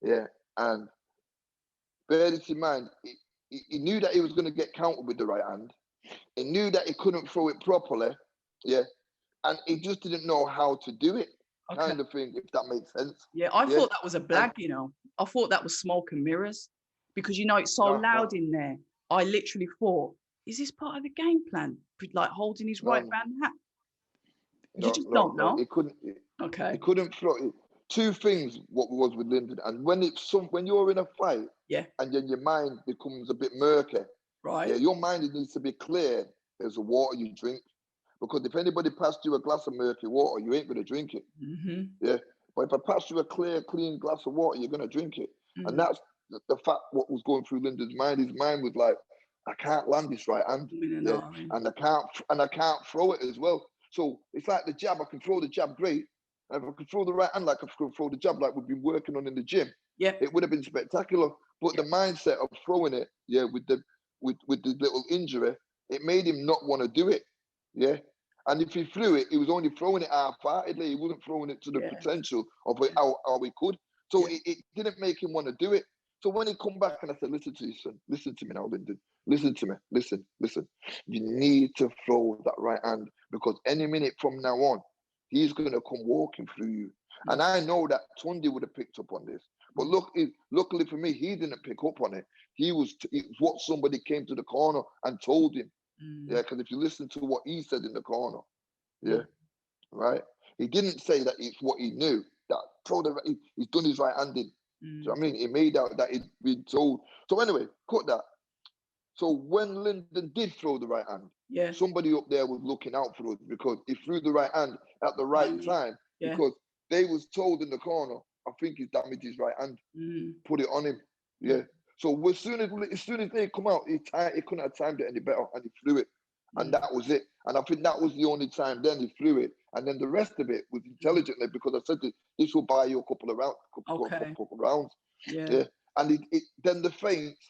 yeah, and bear this in mind, he knew that he was going to get countered with the right hand. He knew that he couldn't throw it properly, yeah, and he just didn't know how to do it, kind of thing, if that makes sense. Yeah, I thought that was a blag, you know. I thought that was smoke and mirrors, because, you know, it's so loud in there. I literally thought, is this part of the game plan? Like holding his right hand? You just don't know. He couldn't. He couldn't throw it. Two things. What was with Lyndon, and when you're in a fight, and then your mind becomes a bit murky, right? Yeah, your mind needs to be clear as the water you drink, because if anybody passed you a glass of murky water, you ain't gonna drink it. Yeah, but if I pass you a clear, clean glass of water, you're gonna drink it, and that's the fact. What was going through Lyndon's mind? His mind was like, I can't land this right hand, yeah, and I can't throw it as well. So it's like the jab. I can throw the jab great. And if I could throw the right hand like I could throw the jab like we've been working on in the gym, it would have been spectacular. But the mindset of throwing it, with the little injury, it made him not want to do it. Yeah. And if he threw it, he was only throwing it half-heartedly. He wasn't throwing it to the potential of it, how he could. So it didn't make him want to do it. So when he come back and I said, listen to you, son. Listen to me now, Lyndon. Listen to me. Listen. You need to throw that right hand, because any minute from now on, he's going to come walking through you. And I know that Tundi would have picked up on this. But luckily for me, he didn't pick up on it. It was what somebody came to the corner and told him. Yeah, because if you listen to what he said in the corner, right? He didn't say that it's what he knew. That he's done his right-handed. Do you know what I mean? He made out that he'd been told. So anyway, cut that. So when Lyndon did throw the right hand, somebody up there was looking out for us, because he threw the right hand at the right time, because they was told in the corner, I think he's damaged his right hand. Put it on him. Yeah. So as soon as they come out, he couldn't have timed it any better, and he threw it. And that was it. And I think that was the only time then he threw it. And then the rest of it was intelligently, because I said this will buy you a couple of rounds. Couple rounds. Yeah. And then the feints,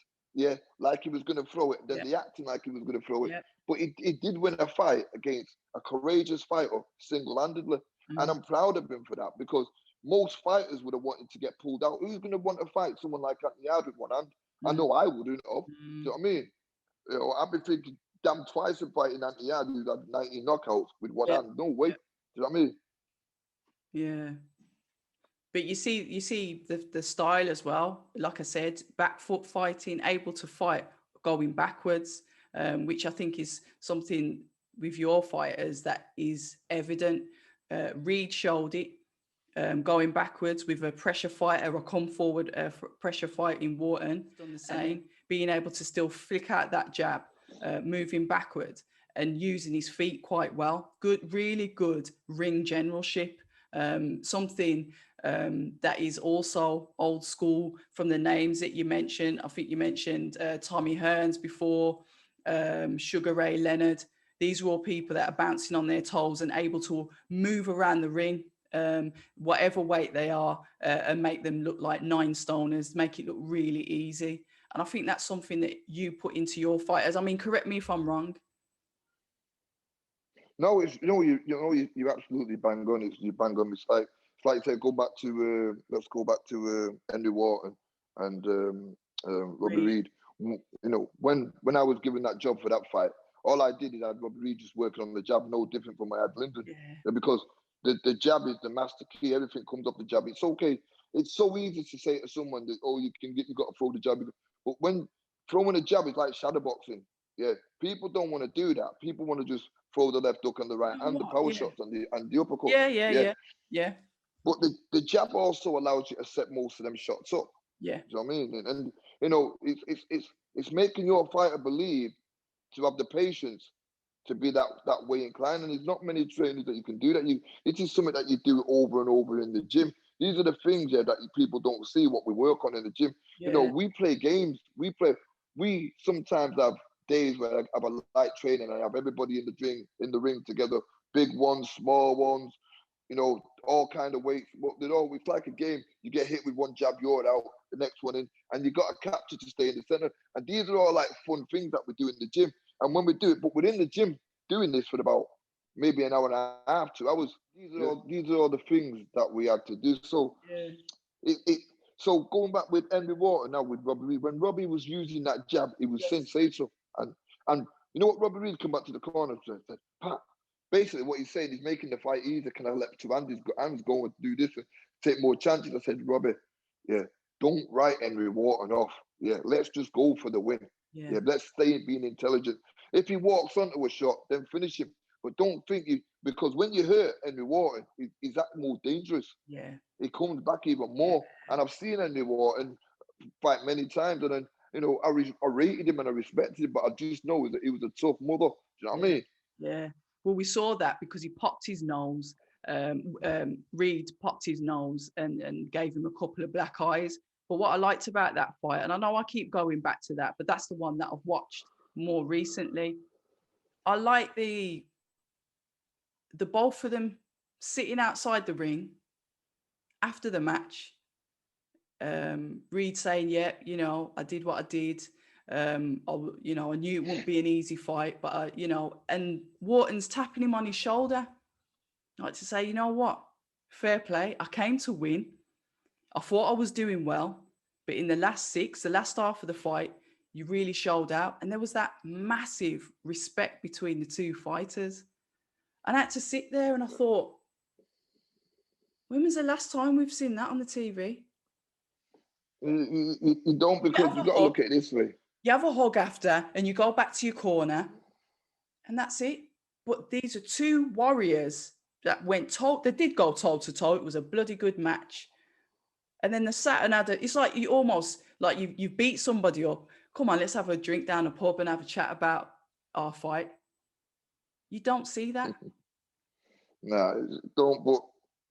like he was going to throw it. Then the acting like he was going to throw it. But he did win a fight against a courageous fighter single-handedly. And I'm proud of him for that, because most fighters would have wanted to get pulled out. Who's going to want to fight someone like ArthurYarde with one hand? I know I wouldn't have. Do you know what I mean? You know, I've been thinking, damn, twice in fighting ArthurYarde, who's had 90 knockouts with one hand. No way. Do you know what I mean? Yeah. But you see the style as well. Like I said, back foot fighting, able to fight going backwards, which I think is something with your fighters that is evident. Reid showed it, going backwards with a pressure fight, or a come forward pressure fight in Wharton. Done the same, being able to still flick out that jab moving backward and using his feet quite well. Good, really good ring generalship. Something that is also old school from the names that you mentioned. I think you mentioned Tommy Hearns before, Sugar Ray Leonard. These are all people that are bouncing on their toes and able to move around the ring, whatever weight they are, and make them look like 9 stoners, make it look really easy. And I think that's something that you put into your fighters. I mean, correct me if I'm wrong. No, it's you absolutely bang on. You bang on. It's like say go back to let's go back to Henry Wharton and Robin Reid. You know, when I was given that job for that fight, all I did is I had Robin Reid just working on the jab, no different from my ad Lyndon, because the jab is the master key. Everything comes off the jab. It's okay. It's so easy to say to someone that you got to throw the jab, but when throwing a jab is like shadow boxing. Yeah, people don't want to do that. People want to just throw the left hook and the right and the power shots and the uppercut. Yeah. But the jab also allows you to set most of them shots up. Yeah. Do you know what I mean? And you know, it's making your fighter believe to have the patience to be that way inclined. And there's not many trainers that you can do that. It is something that you do over and over in the gym. These are the things that people don't see what we work on in the gym. You know, we play games. We sometimes have days where I have a light training and I have everybody in the ring together, big ones, small ones, you know, all kind of weights. But you know, it's like a game. You get hit with one jab, you're out, the next one in, and you got to capture to stay in the center. And these are all like fun things that we do in the gym. And when we do it, but within the gym, doing this for about maybe an hour and a half, 2 hours, these are all the things that we had to do. So so going back with Henry Wharton now with Robbie Reid, when Robbie was using that jab, it was sensational. And you know what, Robbie Reid come back to the corner and said, Pat, basically what he's saying, he's making the fight easier. Can I let two hands go and do this and take more chances? I said, Robbie, don't write Henry Wharton off. Let's just go for the win. Let's stay being intelligent. If he walks onto a shot, then finish him. But don't think because when you hurt Henry Wharton, he's that more dangerous. He comes back even more. And I've seen Henry Wharton fight many times, and then, you know, I rated him and I respected him, but I just know that he was a tough mother. Do you know what I mean? Yeah. Well, we saw that because he popped his nose. Reid popped his nose and gave him a couple of black eyes. But what I liked about that fight, and I know I keep going back to that, but that's the one that I've watched more recently. I like the both of them sitting outside the ring after the match. Reid saying, you know, I did what I did. I knew it wouldn't be an easy fight, but and Wharton's tapping him on his shoulder, like to say, you know what, fair play. I came to win. I thought I was doing well, but in the last half of the fight, you really showed out, and there was that massive respect between the two fighters. And I had to sit there and I thought, when was the last time we've seen that on the TV? You don't, because you got to look at it this way. You have a hug after and you go back to your corner and that's it. But these are two warriors that they did go toe to toe. It was a bloody good match. And then the Saturday, it's like you almost, like you beat somebody up. Come on, let's have a drink down the pub and have a chat about our fight. You don't see that. Nah, don't. But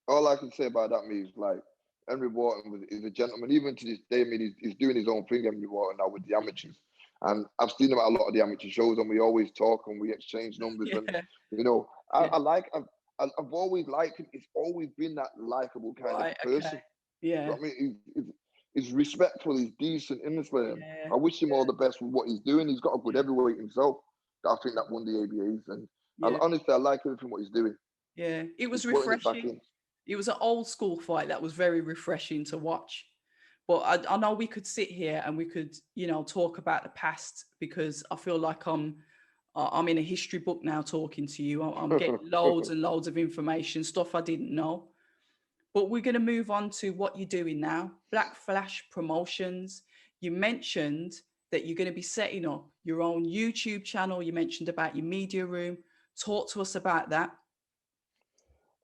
all I can say about that is, like, Henry Wharton is a gentleman. Even to this day, I mean, he's doing his own thing, Henry Wharton, now with the amateurs. And I've seen him at a lot of the amateur shows, and we always talk and we exchange numbers. And you know, I've always liked him. He's always been that likable kind of person. Okay. Yeah. You know what I mean, he's respectful. He's decent in this way. I wish him all the best with what he's doing. He's got a good heavyweight himself. I think that won the ABAs, and honestly, I like everything what he's doing. Yeah, it was refreshing. It was an old school fight that was very refreshing to watch. But I know we could sit here and we could, talk about the past, because I feel like I'm in a history book now talking to you. I'm getting loads and loads of information, stuff I didn't know. But we're going to move on to what you're doing now, Black Flash Promotions. You mentioned that you're going to be setting up your own YouTube channel. You mentioned about your media room. Talk to us about that.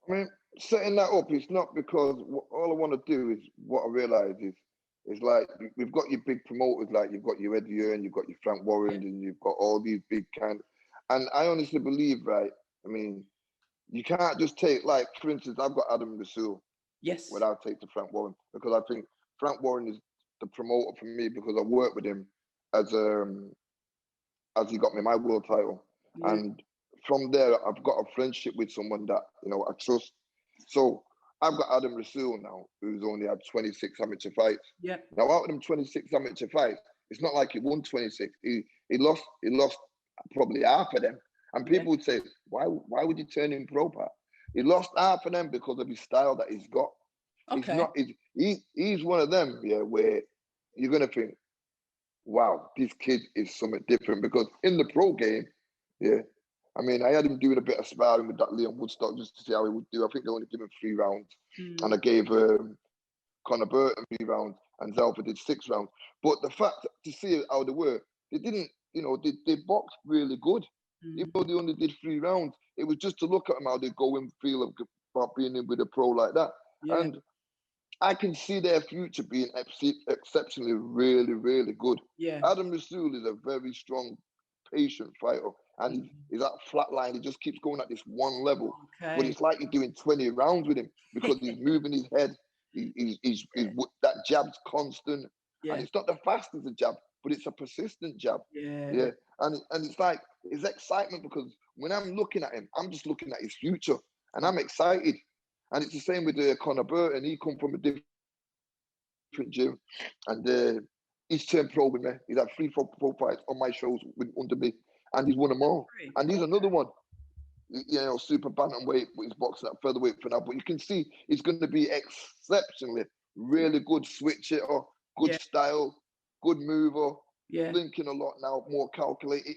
I mean, setting that up is not because all I want to do is, what I realize is, It's like we've got your big promoters, like you've got your Eddie Hearn, you've got your Frank Warren, and you've got all these big and I honestly believe, right? I mean, you can't just take, like, for instance, I've got Adam Rasul. Yes. Without take to Frank Warren, because I think Frank Warren is the promoter for me because I worked with him as he got me my world title, and from there I've got a friendship with someone that I trust. So I've got Adam Rasul now, who's only had 26 amateur fights. Yeah. Now out of them 26 amateur fights, it's not like he won 26. He lost probably half of them. And people would say, why would you turn him pro, Pat? He lost half of them because of his style that he's got. Okay. He's one of them, where you're gonna think, wow, this kid is something different. Because in the pro game, I mean, I had him doing a bit of sparring with that Leon Woodstock just to see how he would do. I think they only gave him 3 rounds, and I gave Conor Burton 3 rounds, and Zelfa did 6 rounds. But the fact to see how they were, they didn't, they boxed really good. Even though they only did 3 rounds, it was just to look at them how they go and feel about being in with a pro like that. Yeah. And I can see their future being exceptionally really, really good. Yeah. Adam Rasul is a very strong, patient fighter, and he's at flatline. He just keeps going at this one level. Okay. But it's like you're doing 20 rounds with him because he's moving his head. He's that jab's constant, and it's not the fastest jab, but it's a persistent jab. Yeah. And it's like, it's excitement, because when I'm looking at him, I'm just looking at his future, and I'm excited. And it's the same with Conor Burton. He come from a different gym, and he's turned pro with me. He's had 3 pro fights on my shows under me, and he's won them all. And he's another one, super bantamweight, but he's boxing at featherweight for now. But you can see he's going to be exceptionally really good switch hitter, good style, good mover, thinking a lot now, more calculated.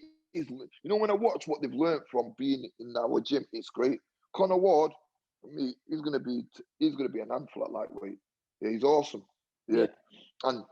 When I watch what they've learned from being in our gym, it's great. Conor Ward, for me, he's gonna be an handful at lightweight. Yeah, he's awesome. Yeah. And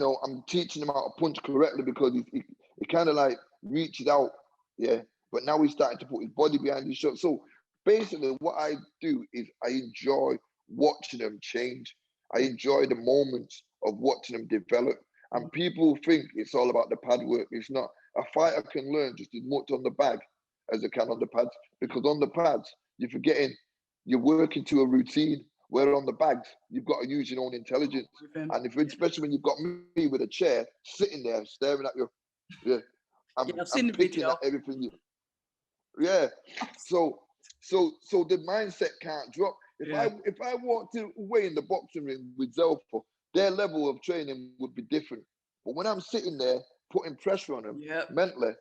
I'm teaching him how to punch correctly, because he kind of like reaches out. Yeah. But now he's starting to put his body behind his shot. So basically, what I do is I enjoy watching them change. I enjoy the moments of watching them develop. And people think it's all about the pad work. It's not. A fighter can learn just as much on the bag as they can on the pads, because on the pads, you're forgetting, you're working to a routine, where on the bags, you've got to use your own intelligence. And especially when you've got me with a chair, sitting there, staring at you, I'm picking at everything. So the mindset can't drop. If I walked away in the boxing ring with Zelfa, their level of training would be different. But when I'm sitting there putting pressure on them mentally,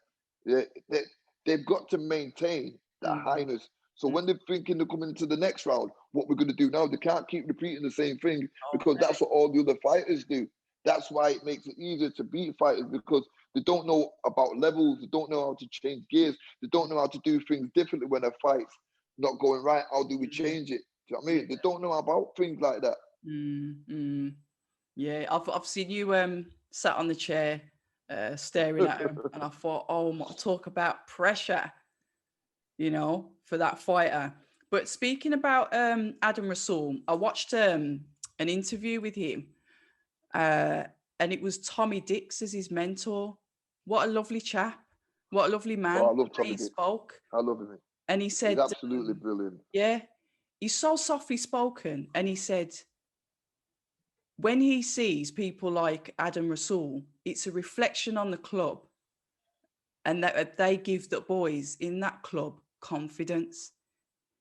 they've got to maintain that highness. So when they're thinking they're coming into the next round, what we're going to do now, they can't keep repeating the same thing, because that's what all the other fighters do. That's why it makes it easier to beat fighters, because they don't know about levels, they don't know how to change gears, they don't know how to do things differently when a fight's not going right. How do we change it? Do you know what I mean? They don't know about things like that. Yeah, I've seen you sat on the chair staring at him, and I thought, oh, talk about pressure, for that fighter. But speaking about Adam Rasul, I watched an interview with him, and it was Tommy Dix as his mentor. What a lovely chap. What a lovely man. Oh, I love Tommy He Dix. spoke. I love him. And he said, he's absolutely brilliant. Yeah, he's so softly spoken. And he said, when he sees people like Adam Rasul, it's a reflection on the club, and that they give the boys in that club confidence,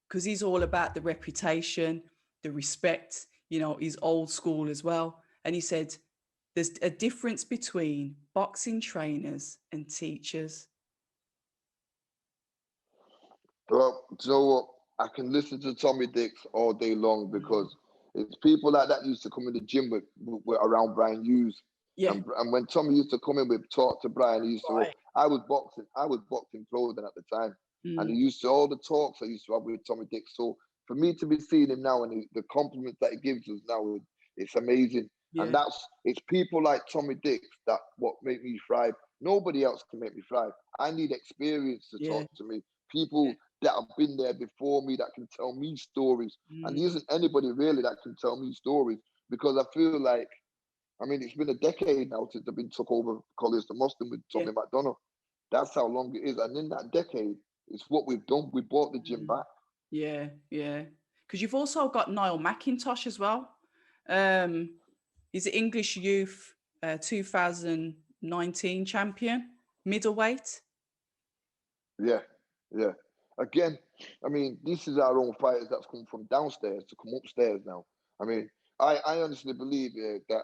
because he's all about the reputation, the respect, he's old school as well. And he said, there's a difference between boxing trainers and teachers. Well, do you know what? I can listen to Tommy Dix all day long, because it's people like that used to come in the gym with around Brian Hughes. Yeah. And when Tommy used to come in with talk to Brian, he used to. I was boxing pro then at the time, and he used to, all the talks I used to have with Tommy Dix. So for me to be seeing him now, and the compliments that he gives us now, it's amazing. Yeah. And it's people like Tommy Dix that what make me thrive. Nobody else can make me thrive. I need experience to talk to me. People that have been there before me that can tell me stories. And there isn't anybody really that can tell me stories, because I feel like I mean, it's been a decade now since they've been took over Collyhurst and Moston with Tommy McDonough. That's how long it is. And in that decade, it's what we've done. We brought the gym back. Yeah, yeah. Because you've also got Niall McIntosh as well. He's an English youth 2019 champion, middleweight. Yeah, yeah. Again, I mean, this is our own fighters that's come from downstairs to come upstairs now. I mean, I honestly believe that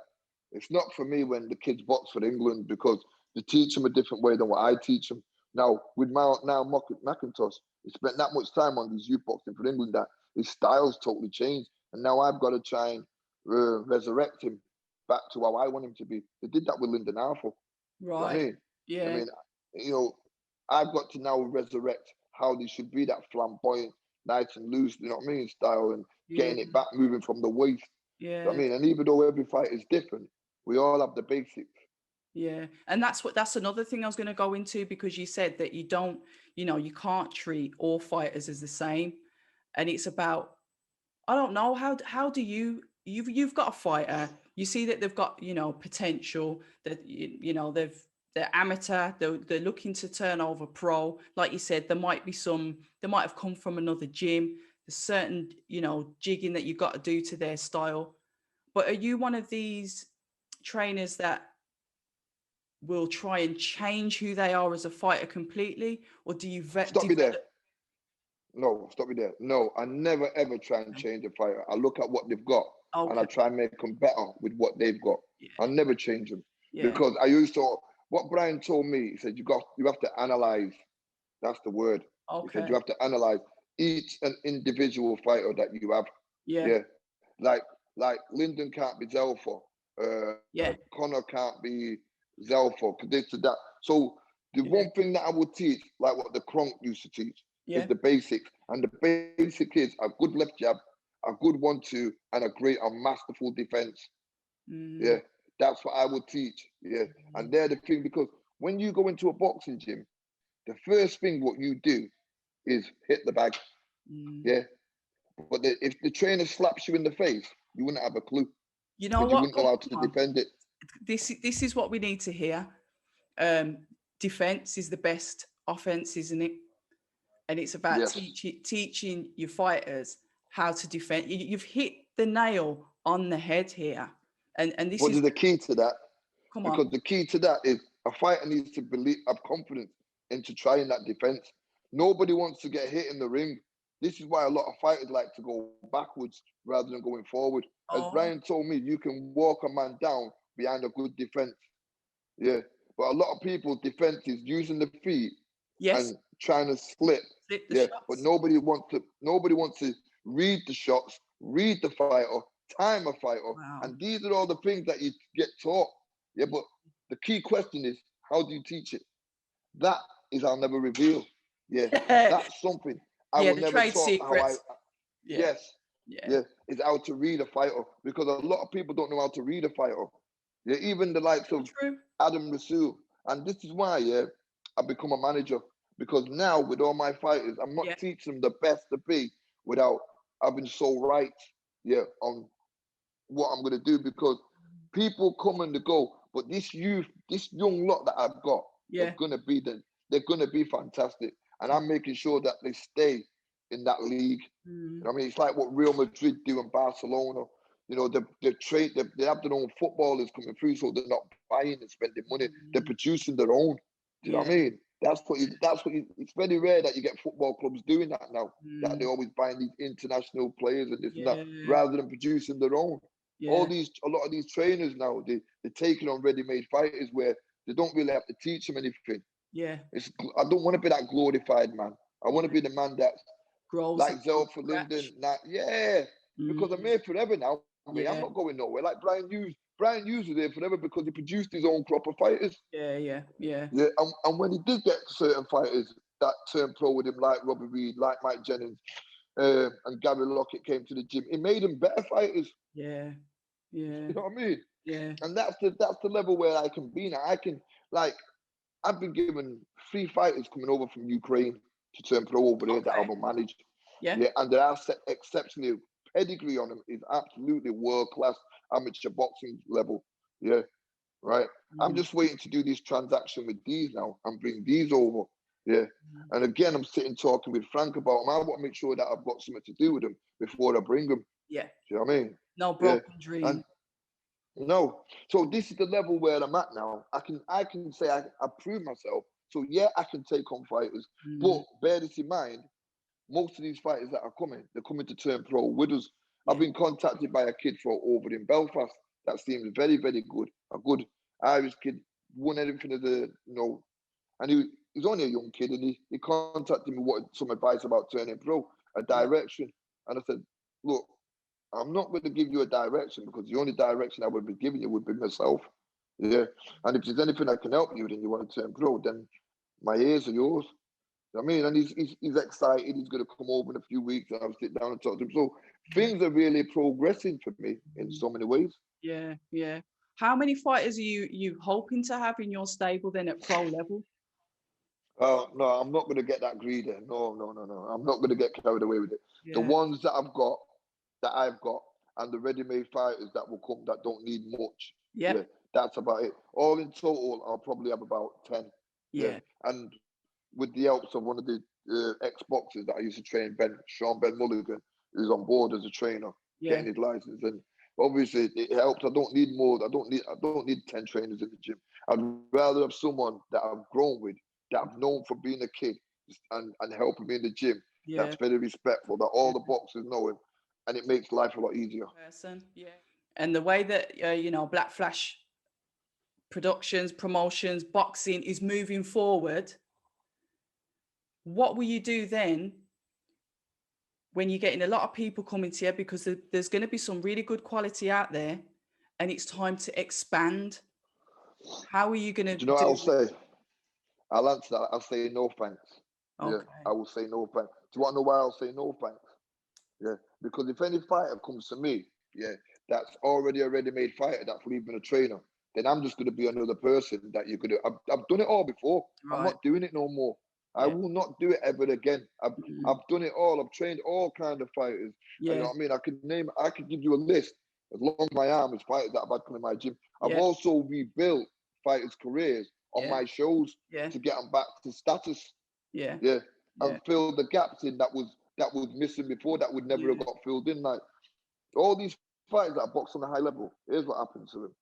it's not for me when the kids box for England, because they teach them a different way than what I teach them. Now, with McIntosh, he spent that much time on these youth boxing for England that his style's totally changed. And now I've got to try and resurrect him back to how I want him to be. They did that with Lyndon Arthur. Right. You know what I mean? Yeah. I mean, you know, I've got to now resurrect how they should be, that flamboyant, nice and loose, you know what I mean, style, and getting it back, moving from the waist. Yeah. You know what I mean? And even though every fight is different, we all have the basics. Yeah. And that's another thing I was going to go into, because you said that you don't, you know, you can't treat all fighters as the same. And it's about, I don't know, how do you've got a fighter, you see that they've got, you know, potential, that, you know, they're amateur, they're looking to turn over pro. Like you said, they might have come from another gym. There's certain, you know, jigging that you've got to do to their style. But are you one of these trainers that will try and change who they are as a fighter completely? Or do you Stop me there. No, stop me there. No, I never ever try and change a fighter. I look at what they've got and I try and make them better with what they've got. Yeah. I never change them because I used to. What Brian told me, he said, you have to analyze. That's the word. He said you have to analyze each an individual fighter that you have. Yeah. Like Lyndon can't be Zelfa. Connor can't be Zelfa. This to that. So the one thing that I would teach, like what the Kronk used to teach, is the basics. And the basic is a good left jab, a good 1-2, and a masterful defense. Yeah, that's what I would teach. Yeah, and they're the thing, because when you go into a boxing gym, the first thing what you do is hit the bag. Yeah, but if the trainer slaps you in the face, you wouldn't have a clue. You know what? You wouldn't know how to defend it. This is what we need to hear. Defense is the best offense, isn't it? And it's about teaching your fighters how to defend. You've hit the nail on the head here. And this is the key to that. Come because on. the key to that is a fighter needs to have confidence into trying that defense. Nobody wants to get hit in the ring. This is why a lot of fighters like to go backwards rather than going forward. As Brian told me, you can walk a man down behind a good defense. Yeah. But a lot of people, defense is using the feet and trying to slip. Shots. But nobody wants to read the shots, read the fighter, time a fighter. Wow. And these are all the things that you get taught. Yeah, but the key question is, how do you teach it? That is, I'll never reveal. Yeah, that's something I will never trade talk secrets. how is how to read a fighter, because a lot of people don't know how to read a fighter. Yeah, even the likes of Adam Rasul. And this is why, I've become a manager, because now with all my fighters, I'm not teaching them the best to be without having sole rights, on what I'm going to do, because people come and they go, but this young lot that I've got, they're going to be fantastic. And I'm making sure that they stay in that league. You know what I mean? It's like what Real Madrid do in Barcelona. You know, they have their own footballers coming through, so they're not buying and spending money. They're producing their own. Do you know what I mean? It's very rare that you get football clubs doing that now, that they're always buying these international players and this and that, rather than producing their own. A lot of these trainers now, they're taking on ready-made fighters where they don't really have to teach them anything. I don't want to be that glorified man. I want to be the man that grows like Zelfa, Lyndon. Because I'm here forever now. I'm not going nowhere. Like Brian Hughes. Brian Hughes was there forever because he produced his own crop of fighters. And when he did get certain fighters that turned pro with him, like Robin Reid, like Mike Jennings, and Gary Lockett came to the gym, it made them better fighters. You know what I mean? And that's the level where I can be now. I've been given 3 fighters coming over from Ukraine to turn pro over there that I've managed. And there are exceptionally pedigree on them is absolutely world class amateur boxing level. Yeah, right. I'm just waiting to do this transaction with these now and bring these over. Yeah. And again, I'm sitting talking with Frank about them. I want to make sure that I've got something to do with them before I bring them. Yeah. Do you know what I mean? No broken dream. And no. So this is the level where I'm at now. I can say I proved myself. So yeah, I can take on fighters. But bear this in mind, most of these fighters that are coming, they're coming to turn pro with us. I've been contacted by a kid from over in Belfast that seems very, very good. A good Irish kid, won everything of the, and he's only a young kid, and he contacted me, wanted some advice about turning pro, a direction. And I said, look, I'm not going to give you a direction, because the only direction I would be giving you would be myself. Yeah. And if there's anything I can help you with and you want to turn pro, then my ears are yours. You know what I mean? And he's excited. He's going to come over in a few weeks and I'll sit down and talk to him. So things are really progressing for me in so many ways. Yeah, yeah. How many fighters are you hoping to have in your stable then at pro level? No, I'm not going to get that greedy. No. I'm not going to get carried away with it. Yeah. The ones that I've got, and the ready-made fighters that will come that don't need much. Yeah, that's about it. All in total, I'll probably have about 10. Yeah. And with the helps of one of the ex-boxers that I used to train, Sean Mulligan, who's on board as a trainer, getting his license. And obviously it helps. I don't need more. I don't need 10 trainers in the gym. I'd rather have someone that I've grown with, that I've known from being a kid and helping me in the gym. That's very respectful, that all the boxers know him, and it makes life a lot easier. And the way that Black Flash Productions, promotions, boxing is moving forward, what will you do then when you're getting a lot of people coming to you, because there's going to be some really good quality out there and it's time to expand? How are you going to do you know what I'll say? I'll answer that. I'll say no thanks. Okay. Yeah, I will say no thanks. Do you want to know why I'll say no thanks? Yeah, because if any fighter comes to me, that's already a ready-made fighter that's leaving a trainer, then I'm just going to be another person that you're going to. I've done it all before. Right. I'm not doing it no more. I will not do it ever again. I've done it all. I've trained all kinds of fighters. You know what I mean? I could give you a list as long as my arm is fighters that I've had come in my gym. I've also rebuilt fighters' careers on my shows to get them back to status. And fill the gaps in that was missing before, that would never have got filled in. Like all these fighters that box on a high level, here's what happens to them.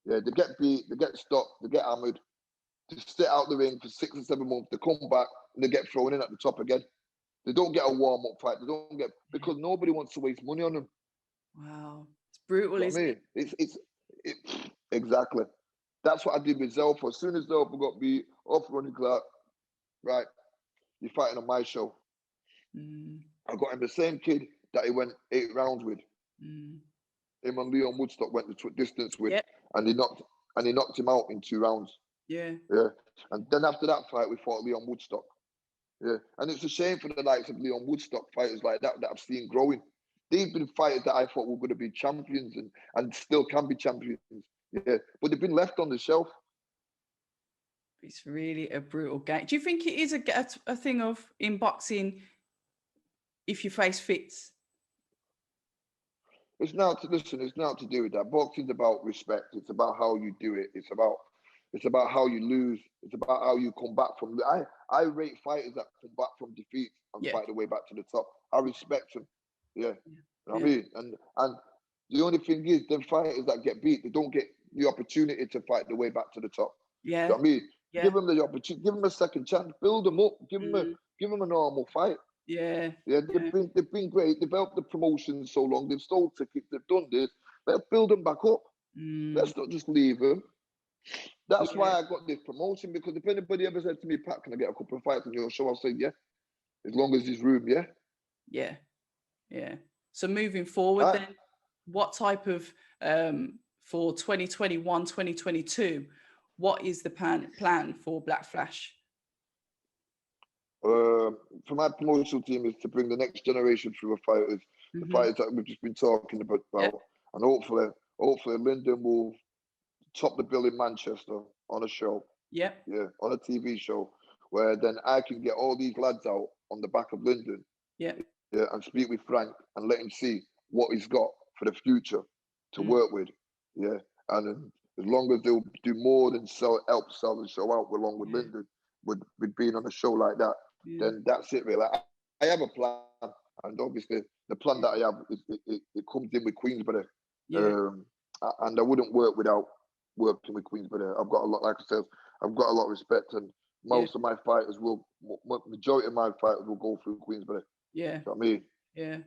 Yeah, they get beat, they get stopped, they get hammered, they sit out the ring for 6 or 7 months, they come back and they get thrown in at the top again. They don't get a warm-up fight. They don't get, because nobody wants to waste money on them. Wow, it's brutal, isn't it? It's exactly. That's what I did with Zelfa. As soon as Zelfa got beat off Ronnie Clark, right, you're fighting on my show. I got him the same kid that he went 8 rounds with. Him and Leon Woodstock went the distance with, and he knocked him out in 2 rounds. Yeah. And then after that fight, we fought Leon Woodstock. Yeah. And it's a shame for the likes of Leon Woodstock, fighters like that I've seen growing. They've been fighters that I thought were going to be champions and still can be champions. Yeah. But they've been left on the shelf. It's really a brutal game. Do you think it is a thing of, in boxing, if you face fits? It's not to do with that. Boxing's about respect. It's about how you do it. It's about how you lose. It's about how you come back from. I rate fighters that come back from defeat and fight their way back to the top. I respect them. Yeah. You know what I mean? And the only thing is, them fighters that get beat, they don't get the opportunity to fight their way back to the top. Yeah. You know what I mean? Yeah. Give them the opportunity. Give them a second chance. Build them up. Give them a normal fight. Yeah. They've been great. They've helped the promotion so long. They've sold tickets. They've done this. Let's build them back up. Let's not just leave them. That's why I got this promotion, because if anybody ever said to me, Pat, can I get a couple of fights on your show? I'll say, yeah. As long as there's room, yeah. Yeah. So moving forward then, what type of, for 2021, 2022, what is the plan for Black Flash? For my promotional team is to bring the next generation through of fighters, the fighters that we've just been talking about, and hopefully Lyndon will top the bill in Manchester on a show, on a TV show, where then I can get all these lads out on the back of Lyndon, and speak with Frank and let him see what he's got for the future to work with, and as long as they'll do more than help sell the show out, along with Lyndon, with being on a show like that, then that's it, really. I have a plan, and obviously the plan that I have it comes in with Queensberry, and I wouldn't work without working with Queensberry. I've got a lot, like I said, I've got a lot of respect, and most of my fighters majority of my fighters will go through Queensberry. Yeah. You know what I mean? Yeah.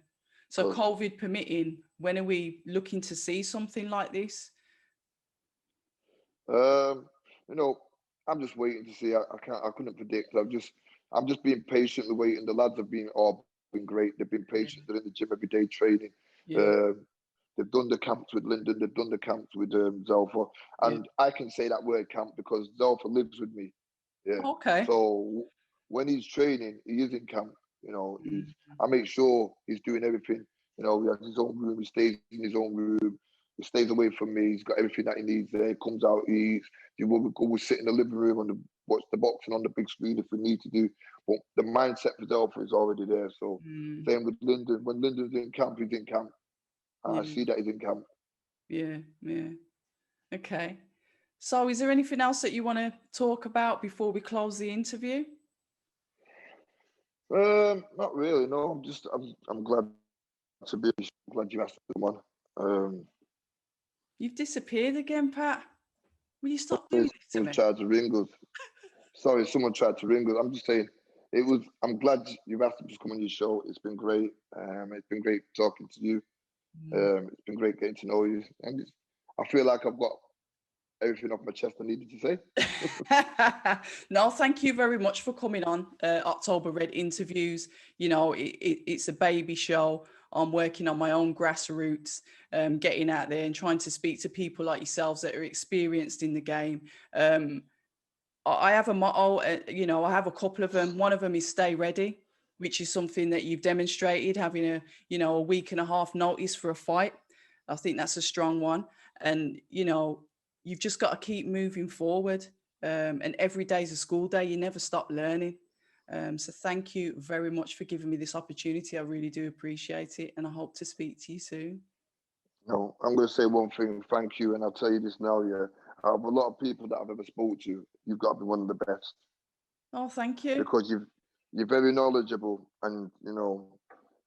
So COVID permitting, when are we looking to see something like this? You know, I'm just waiting to see. I couldn't predict. I'm just being patiently waiting. The lads have been great. They've been patient. They're in the gym every day training. They've done the camps with Lyndon. They've done the camps with Zelfa. And I can say that word camp because Zelfa lives with me. Yeah. Okay. So when he's training, he is in camp. You know, I make sure he's doing everything. You know, he has his own room. He stays in his own room. He stays away from me. He's got everything that he needs there. He comes out, he eats. We'll sit in the living room watch the boxing on the big screen if we need to do. But the mindset for Zelfa is already there. So same with Lyndon. When Lyndon's in camp, he's in camp. And I see that he's in camp. Yeah. Okay. So is there anything else that you want to talk about before we close the interview? Not really, no. I'm glad to be. I'm glad you asked someone. You've disappeared again, Pat. Will you stop doing this to me? Someone tried to ring us. Sorry, someone tried to ring us. I'm just saying, I'm glad you've asked me to come on your show. It's been great. It's been great talking to you. It's been great getting to know you. And I feel like I've got everything off my chest I needed to say. No, thank you very much for coming on October Red Interviews. You know, it's a baby show. I'm working on my own grassroots, getting out there and trying to speak to people like yourselves that are experienced in the game. I have a motto, I have a couple of them. One of them is stay ready, which is something that you've demonstrated, having a week and a half notice for a fight. I think that's a strong one. And, you've just got to keep moving forward. And every day is a school day. You never stop learning. So thank you very much for giving me this opportunity. I really do appreciate it. And I hope to speak to you soon. No, I'm going to say one thing. Thank you. And I'll tell you this now, out of a lot of people that I've ever spoke to, you've got to be one of the best. Oh, thank you. Because you're very knowledgeable, and,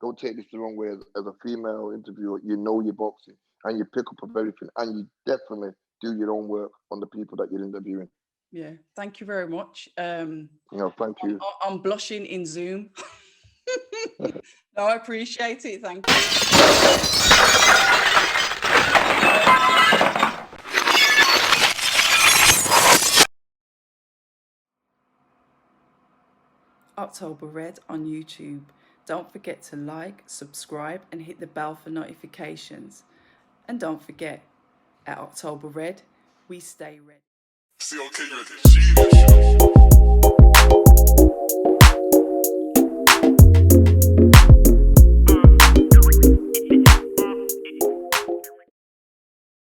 don't take this the wrong way. As a female interviewer, you know your boxing and you pick up of everything, and you definitely do your own work on the people that you're interviewing. Yeah, thank you very much. Thank you. I'm blushing in Zoom. No, I appreciate it. Thank you. October Red on YouTube. Don't forget to like, subscribe, and hit the bell for notifications. And don't forget, at October Red, we stay red.